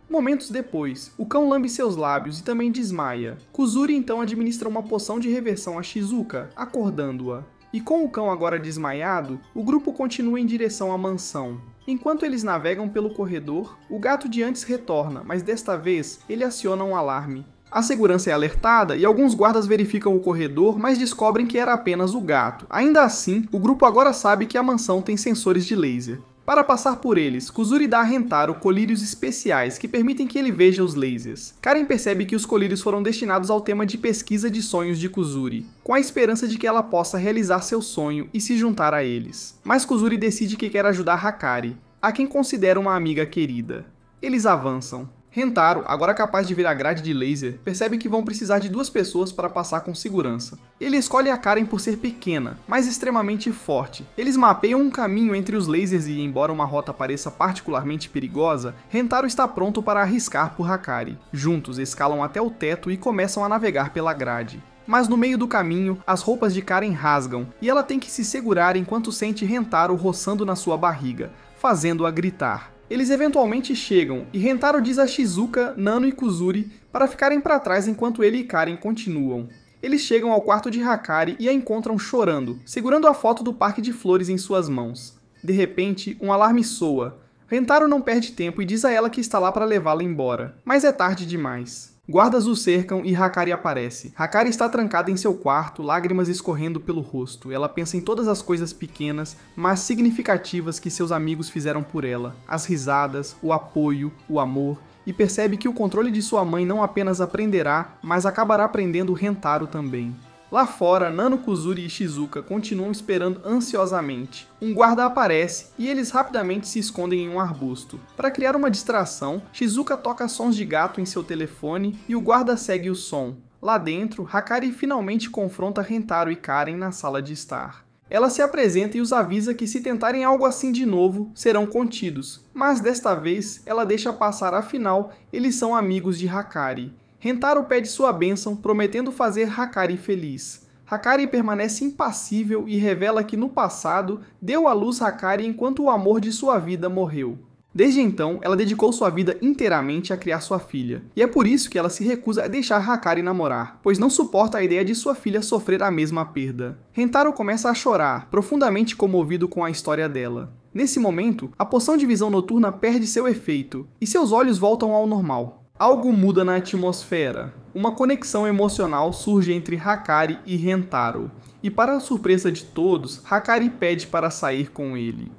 Momentos depois, o cão lambe seus lábios e também desmaia. Kusuri então administra uma poção de reversão a Shizuka, acordando-a. E com o cão agora desmaiado, o grupo continua em direção à mansão. Enquanto eles navegam pelo corredor, o gato de antes retorna, mas desta vez ele aciona um alarme. A segurança é alertada e alguns guardas verificam o corredor, mas descobrem que era apenas o gato. Ainda assim, o grupo agora sabe que a mansão tem sensores de laser. Para passar por eles, Kusuri dá a Rentaro colírios especiais que permitem que ele veja os lasers. Karen percebe que os colírios foram destinados ao tema de pesquisa de sonhos de Kusuri, com a esperança de que ela possa realizar seu sonho e se juntar a eles. Mas Kusuri decide que quer ajudar Hakari, a quem considera uma amiga querida. Eles avançam. Rentaro, agora capaz de ver a grade de laser, percebe que vão precisar de 2 pessoas para passar com segurança. Ele escolhe a Karen por ser pequena, mas extremamente forte. Eles mapeiam um caminho entre os lasers e, embora uma rota pareça particularmente perigosa, Rentaro está pronto para arriscar por Hakari. Juntos, escalam até o teto e começam a navegar pela grade. Mas no meio do caminho, as roupas de Karen rasgam, e ela tem que se segurar enquanto sente Rentaro roçando na sua barriga, fazendo-a gritar. Eles eventualmente chegam, e Rentaro diz a Shizuka, Nano e Kusuri para ficarem para trás enquanto ele e Karen continuam. Eles chegam ao quarto de Hakari e a encontram chorando, segurando a foto do parque de flores em suas mãos. De repente, um alarme soa. Rentaro não perde tempo e diz a ela que está lá para levá-la embora, mas é tarde demais. Guardas o cercam e Hakari aparece. Hakari está trancada em seu quarto, lágrimas escorrendo pelo rosto. Ela pensa em todas as coisas pequenas, mas significativas que seus amigos fizeram por ela. As risadas, o apoio, o amor, e percebe que o controle de sua mãe não apenas aprenderá, mas acabará aprendendo Rentaro também. Lá fora, Nano, Kuzuri e Shizuka continuam esperando ansiosamente. Um guarda aparece e eles rapidamente se escondem em um arbusto. Para criar uma distração, Shizuka toca sons de gato em seu telefone e o guarda segue o som. Lá dentro, Hakari finalmente confronta Rentaro e Karen na sala de estar. Ela se apresenta e os avisa que se tentarem algo assim de novo, serão contidos. Mas desta vez, ela deixa passar, afinal, eles são amigos de Hakari. Rentaro pede sua bênção, prometendo fazer Hakari feliz. Hakari permanece impassível e revela que no passado deu à luz Hakari enquanto o amor de sua vida morreu. Desde então, ela dedicou sua vida inteiramente a criar sua filha, e é por isso que ela se recusa a deixar Hakari namorar, pois não suporta a ideia de sua filha sofrer a mesma perda. Rentaro começa a chorar, profundamente comovido com a história dela. Nesse momento, a poção de visão noturna perde seu efeito, e seus olhos voltam ao normal. Algo muda na atmosfera. Uma conexão emocional surge entre Hakari e Rentaro, e para a surpresa de todos, Hakari pede para sair com ele.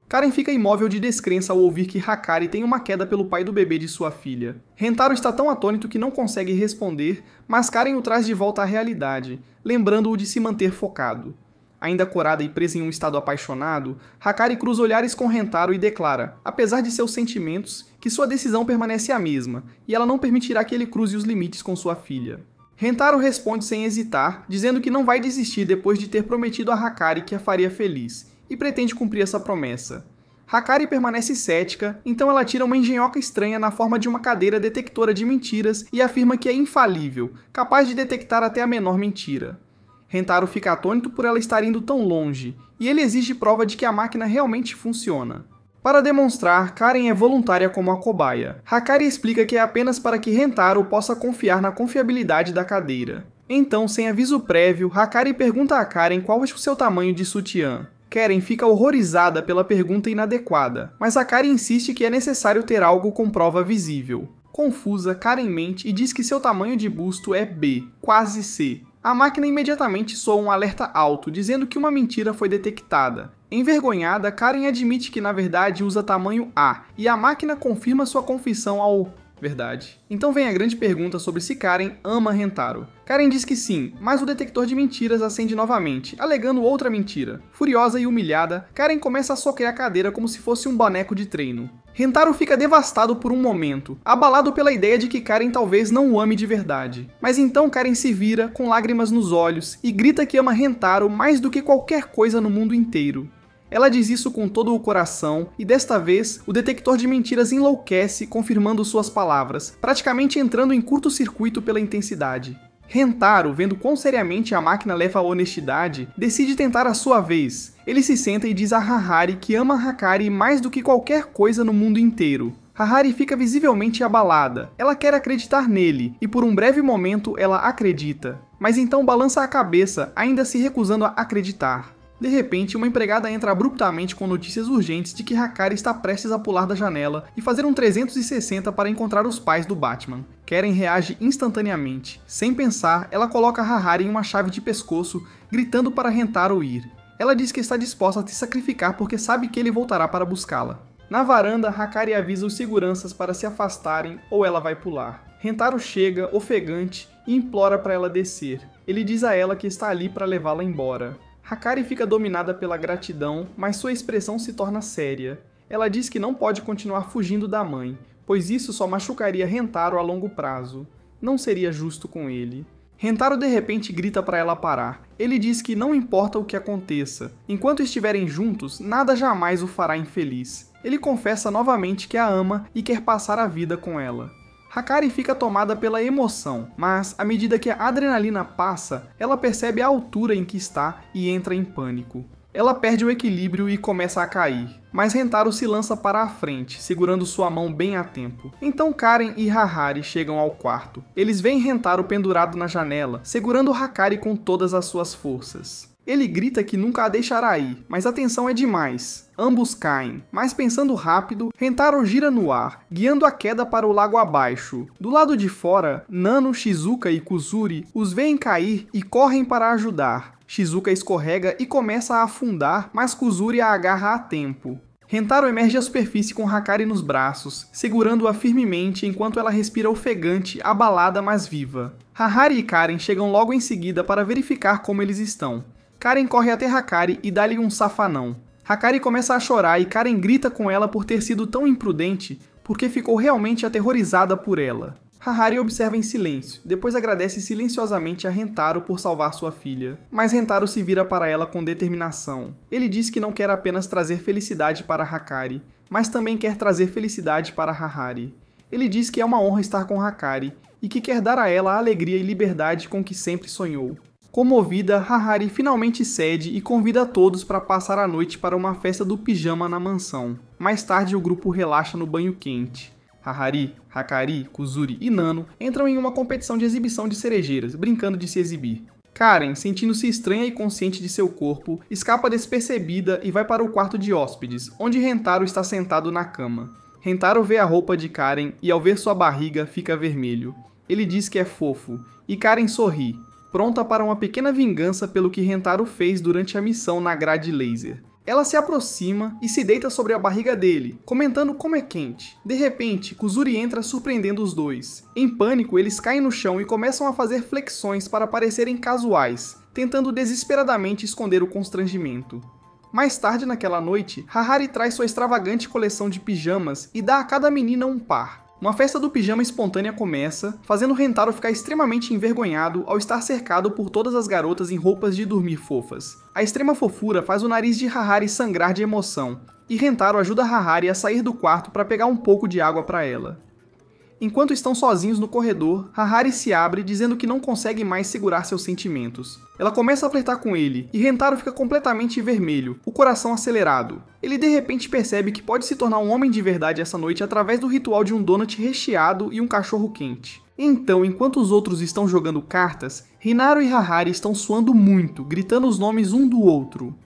Karen fica imóvel de descrença ao ouvir que Hakari tem uma queda pelo pai do bebê de sua filha. Rentaro está tão atônito que não consegue responder, mas Karen o traz de volta à realidade, lembrando-o de se manter focado. Ainda corada e presa em um estado apaixonado, Hakari cruza olhares com Rentaro e declara, apesar de seus sentimentos, que sua decisão permanece a mesma, e ela não permitirá que ele cruze os limites com sua filha. Rentaro responde sem hesitar, dizendo que não vai desistir depois de ter prometido a Hakari que a faria feliz, e pretende cumprir essa promessa. Hakari permanece cética, então ela tira uma engenhoca estranha na forma de uma cadeira detectora de mentiras e afirma que é infalível, capaz de detectar até a menor mentira. Rentaro fica atônito por ela estar indo tão longe, e ele exige prova de que a máquina realmente funciona. Para demonstrar, Karen é voluntária como a cobaia. Hakari explica que é apenas para que Rentaro possa confiar na confiabilidade da cadeira. Então, sem aviso prévio, Hakari pergunta a Karen qual é o seu tamanho de sutiã. Karen fica horrorizada pela pergunta inadequada, mas Hakari insiste que é necessário ter algo com prova visível. Confusa, Karen mente e diz que seu tamanho de busto é B, quase C. A máquina imediatamente soa um alerta alto, dizendo que uma mentira foi detectada. Envergonhada, Karen admite que na verdade usa tamanho A, e a máquina confirma sua confissão ao... verdade. Então vem a grande pergunta sobre se Karen ama Rentaro. Karen diz que sim, mas o detector de mentiras acende novamente, alegando outra mentira. Furiosa e humilhada, Karen começa a soquear a cadeira como se fosse um boneco de treino. Rentaro fica devastado por um momento, abalado pela ideia de que Karen talvez não o ame de verdade. Mas então Karen se vira, com lágrimas nos olhos, e grita que ama Rentaro mais do que qualquer coisa no mundo inteiro. Ela diz isso com todo o coração, e desta vez, o detector de mentiras enlouquece, confirmando suas palavras, praticamente entrando em curto-circuito pela intensidade. Rentaro, vendo quão seriamente a máquina leva a honestidade, decide tentar a sua vez. Ele se senta e diz a Hakari que ama Hakari mais do que qualquer coisa no mundo inteiro. Hakari fica visivelmente abalada. Ela quer acreditar nele, e por um breve momento ela acredita. Mas então balança a cabeça, ainda se recusando a acreditar. De repente, uma empregada entra abruptamente com notícias urgentes de que Hakari está prestes a pular da janela e fazer um 360 para encontrar os pais do Batman. Karen reage instantaneamente. Sem pensar, ela coloca Hakari em uma chave de pescoço, gritando para Rentaro ir. Ela diz que está disposta a se sacrificar porque sabe que ele voltará para buscá-la. Na varanda, Hakari avisa os seguranças para se afastarem ou ela vai pular. Rentaro chega, ofegante, e implora para ela descer. Ele diz a ela que está ali para levá-la embora. Hakari fica dominada pela gratidão, mas sua expressão se torna séria. Ela diz que não pode continuar fugindo da mãe, pois isso só machucaria Rentaro a longo prazo. Não seria justo com ele. Rentaro de repente grita para ela parar. Ele diz que não importa o que aconteça. Enquanto estiverem juntos, nada jamais o fará infeliz. Ele confessa novamente que a ama e quer passar a vida com ela. Hakari fica tomada pela emoção, mas à medida que a adrenalina passa, ela percebe a altura em que está e entra em pânico. Ela perde o equilíbrio e começa a cair, mas Rentaro se lança para a frente, segurando sua mão bem a tempo. Então Karen e Hakari chegam ao quarto. Eles veem Rentaro pendurado na janela, segurando Hakari com todas as suas forças. Ele grita que nunca a deixará ir, mas a tensão é demais. Ambos caem, mas pensando rápido, Rentaro gira no ar, guiando a queda para o lago abaixo. Do lado de fora, Nano, Shizuka e Kuzuri os veem cair e correm para ajudar. Shizuka escorrega e começa a afundar, mas Kuzuri a agarra a tempo. Rentaro emerge à superfície com Hakari nos braços, segurando-a firmemente enquanto ela respira ofegante, abalada mas viva. Hahari e Karen chegam logo em seguida para verificar como eles estão. Karen corre até Hakari e dá-lhe um safanão. Hakari começa a chorar e Karen grita com ela por ter sido tão imprudente, porque ficou realmente aterrorizada por ela. Hahari observa em silêncio, depois agradece silenciosamente a Rentaro por salvar sua filha. Mas Rentaro se vira para ela com determinação. Ele diz que não quer apenas trazer felicidade para Hakari, mas também quer trazer felicidade para Hahari. Ele diz que é uma honra estar com Hakari e que quer dar a ela a alegria e liberdade com que sempre sonhou. Comovida, Hahari finalmente cede e convida a todos para passar a noite para uma festa do pijama na mansão. Mais tarde o grupo relaxa no banho quente. Hahari, Hakari, Kuzuri e Nano entram em uma competição de exibição de cerejeiras, brincando de se exibir. Karen, sentindo-se estranha e consciente de seu corpo, escapa despercebida e vai para o quarto de hóspedes, onde Rentaro está sentado na cama. Rentaro vê a roupa de Karen e ao ver sua barriga fica vermelho. Ele diz que é fofo, e Karen sorri, pronta para uma pequena vingança pelo que Rentaro fez durante a missão na grade laser. Ela se aproxima e se deita sobre a barriga dele, comentando como é quente. De repente, Kuzuri entra surpreendendo os dois. Em pânico, eles caem no chão e começam a fazer flexões para parecerem casuais, tentando desesperadamente esconder o constrangimento. Mais tarde naquela noite, Hahari traz sua extravagante coleção de pijamas e dá a cada menina um par. Uma festa do pijama espontânea começa, fazendo Rentaro ficar extremamente envergonhado ao estar cercado por todas as garotas em roupas de dormir fofas. A extrema fofura faz o nariz de Hahari sangrar de emoção, e Rentaro ajuda Hahari a sair do quarto para pegar um pouco de água para ela. Enquanto estão sozinhos no corredor, Hahari se abre dizendo que não consegue mais segurar seus sentimentos. Ela começa a flertar com ele, e Rentaro fica completamente vermelho, o coração acelerado. Ele de repente percebe que pode se tornar um homem de verdade essa noite através do ritual de um donut recheado e um cachorro quente. Então, enquanto os outros estão jogando cartas, Hinaro e Hahari estão suando muito, gritando os nomes um do outro.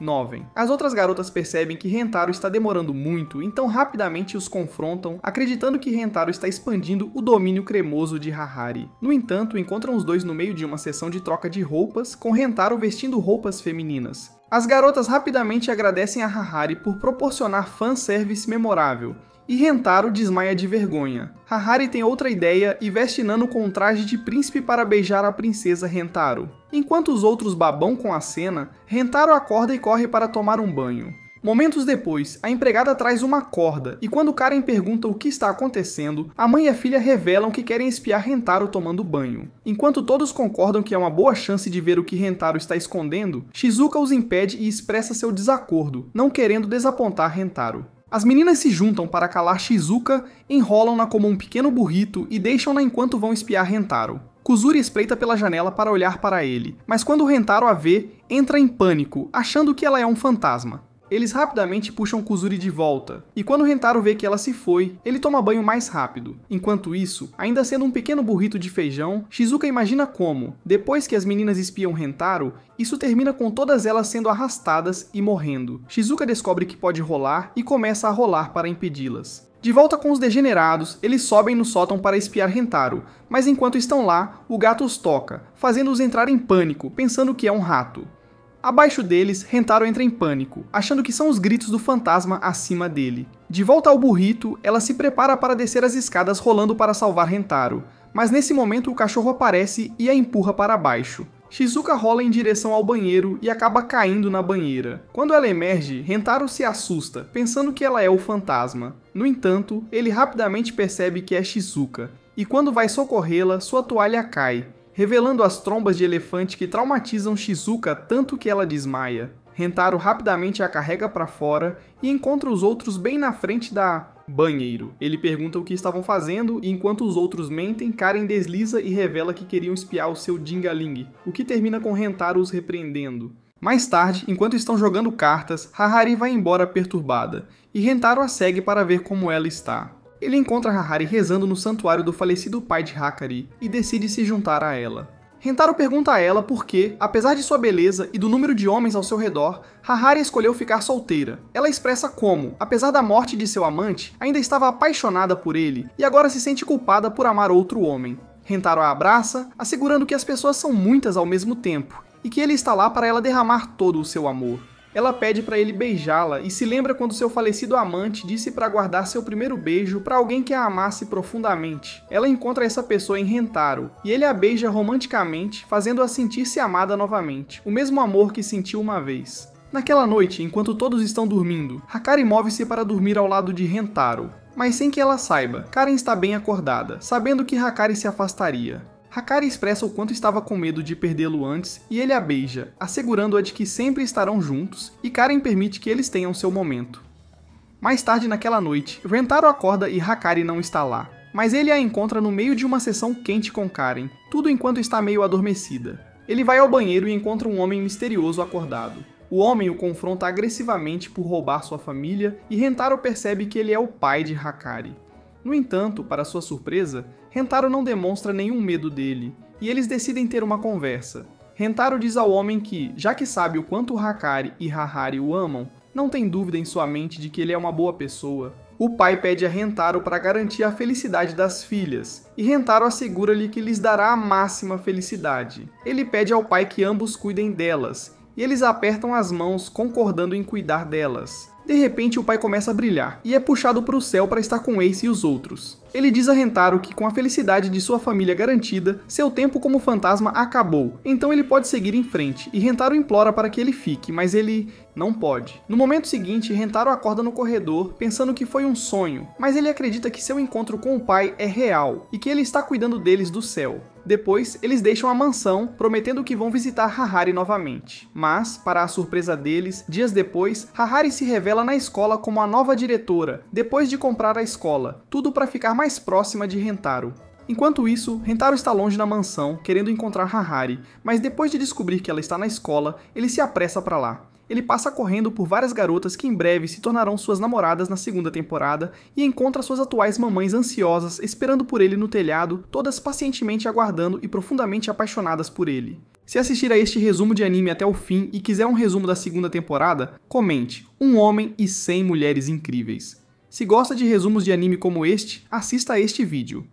9. As outras garotas percebem que Rentaro está demorando muito, então rapidamente os confrontam, acreditando que Rentaro está expandindo o domínio cremoso de Hahari. No entanto, encontram os dois no meio de uma sessão de troca de roupas, com Rentaro vestindo roupas femininas. As garotas rapidamente agradecem a Hahari por proporcionar fanservice memorável, e Rentaro desmaia de vergonha. Hahari tem outra ideia e veste Nano com um traje de príncipe para beijar a princesa Rentaro. Enquanto os outros babam com a cena, Rentaro acorda e corre para tomar um banho. Momentos depois, a empregada traz uma corda, e quando Karen pergunta o que está acontecendo, a mãe e a filha revelam que querem espiar Rentaro tomando banho. Enquanto todos concordam que é uma boa chance de ver o que Rentaro está escondendo, Shizuka os impede e expressa seu desacordo, não querendo desapontar Rentaro. As meninas se juntam para calar Shizuka, enrolam-na como um pequeno burrito e deixam-na enquanto vão espiar Rentaro. Kuzuri espreita pela janela para olhar para ele, mas quando Rentaro a vê, entra em pânico, achando que ela é um fantasma. Eles rapidamente puxam Kuzuri de volta, e quando Rentaro vê que ela se foi, ele toma banho mais rápido. Enquanto isso, ainda sendo um pequeno burrito de feijão, Shizuka imagina como, depois que as meninas espiam Rentaro, isso termina com todas elas sendo arrastadas e morrendo. Shizuka descobre que pode rolar e começa a rolar para impedi-las. De volta com os degenerados, eles sobem no sótão para espiar Rentaro, mas enquanto estão lá, o gato os toca, fazendo-os entrar em pânico, pensando que é um rato. Abaixo deles, Rentaro entra em pânico, achando que são os gritos do fantasma acima dele. De volta ao burrito, ela se prepara para descer as escadas rolando para salvar Rentaro, mas nesse momento o cachorro aparece e a empurra para baixo. Shizuka rola em direção ao banheiro e acaba caindo na banheira. Quando ela emerge, Rentaro se assusta, pensando que ela é o fantasma. No entanto, ele rapidamente percebe que é Shizuka, e quando vai socorrê-la, sua toalha cai, revelando as trombas de elefante que traumatizam Shizuka tanto que ela desmaia. Rentaro rapidamente a carrega para fora e encontra os outros bem na frente da banheiro. Ele pergunta o que estavam fazendo e enquanto os outros mentem, Karen desliza e revela que queriam espiar o seu Dingaling, o que termina com Rentaro os repreendendo. Mais tarde, enquanto estão jogando cartas, Hahari vai embora perturbada, e Rentaro a segue para ver como ela está. Ele encontra Hahari rezando no santuário do falecido pai de Hakari e decide se juntar a ela. Rentaro pergunta a ela por que, apesar de sua beleza e do número de homens ao seu redor, Hahari escolheu ficar solteira. Ela expressa como, apesar da morte de seu amante, ainda estava apaixonada por ele e agora se sente culpada por amar outro homem. Rentaro a abraça, assegurando que as pessoas são muitas ao mesmo tempo e que ele está lá para ela derramar todo o seu amor. Ela pede para ele beijá-la e se lembra quando seu falecido amante disse para guardar seu primeiro beijo para alguém que a amasse profundamente. Ela encontra essa pessoa em Rentaro e ele a beija romanticamente, fazendo-a sentir-se amada novamente, o mesmo amor que sentiu uma vez. Naquela noite, enquanto todos estão dormindo, Hakari move-se para dormir ao lado de Rentaro. Mas sem que ela saiba, Karen está bem acordada, sabendo que Hakari se afastaria. Hakari expressa o quanto estava com medo de perdê-lo antes e ele a beija, assegurando-a de que sempre estarão juntos, e Karen permite que eles tenham seu momento. Mais tarde naquela noite, Rentaro acorda e Hakari não está lá, mas ele a encontra no meio de uma sessão quente com Karen, tudo enquanto está meio adormecida. Ele vai ao banheiro e encontra um homem misterioso acordado. O homem o confronta agressivamente por roubar sua família e Rentaro percebe que ele é o pai de Hakari. No entanto, para sua surpresa, Rentaro não demonstra nenhum medo dele, e eles decidem ter uma conversa. Rentaro diz ao homem que, já que sabe o quanto Hakari e Hahari o amam, não tem dúvida em sua mente de que ele é uma boa pessoa. O pai pede a Rentaro para garantir a felicidade das filhas, e Rentaro assegura-lhe que lhes dará a máxima felicidade. Ele pede ao pai que ambos cuidem delas, e eles apertam as mãos concordando em cuidar delas. De repente o pai começa a brilhar, e é puxado para o céu para estar com Ace e os outros. Ele diz a Rentaro que com a felicidade de sua família garantida, seu tempo como fantasma acabou, então ele pode seguir em frente, e Rentaro implora para que ele fique, mas ele não pode. No momento seguinte, Rentaro acorda no corredor, pensando que foi um sonho, mas ele acredita que seu encontro com o pai é real, e que ele está cuidando deles do céu. Depois, eles deixam a mansão, prometendo que vão visitar Hahari novamente. Mas, para a surpresa deles, dias depois, Hahari se revela na escola como a nova diretora, depois de comprar a escola, tudo para ficar mais próxima de Rentaro. Enquanto isso, Rentaro está longe na mansão, querendo encontrar Hahari, mas depois de descobrir que ela está na escola, ele se apressa para lá. Ele passa correndo por várias garotas que em breve se tornarão suas namoradas na segunda temporada e encontra suas atuais mamães ansiosas esperando por ele no telhado, todas pacientemente aguardando e profundamente apaixonadas por ele. Se assistir a este resumo de anime até o fim e quiser um resumo da segunda temporada, comente Um Homem e 100 Mulheres Incríveis. Se gosta de resumos de anime como este, assista a este vídeo.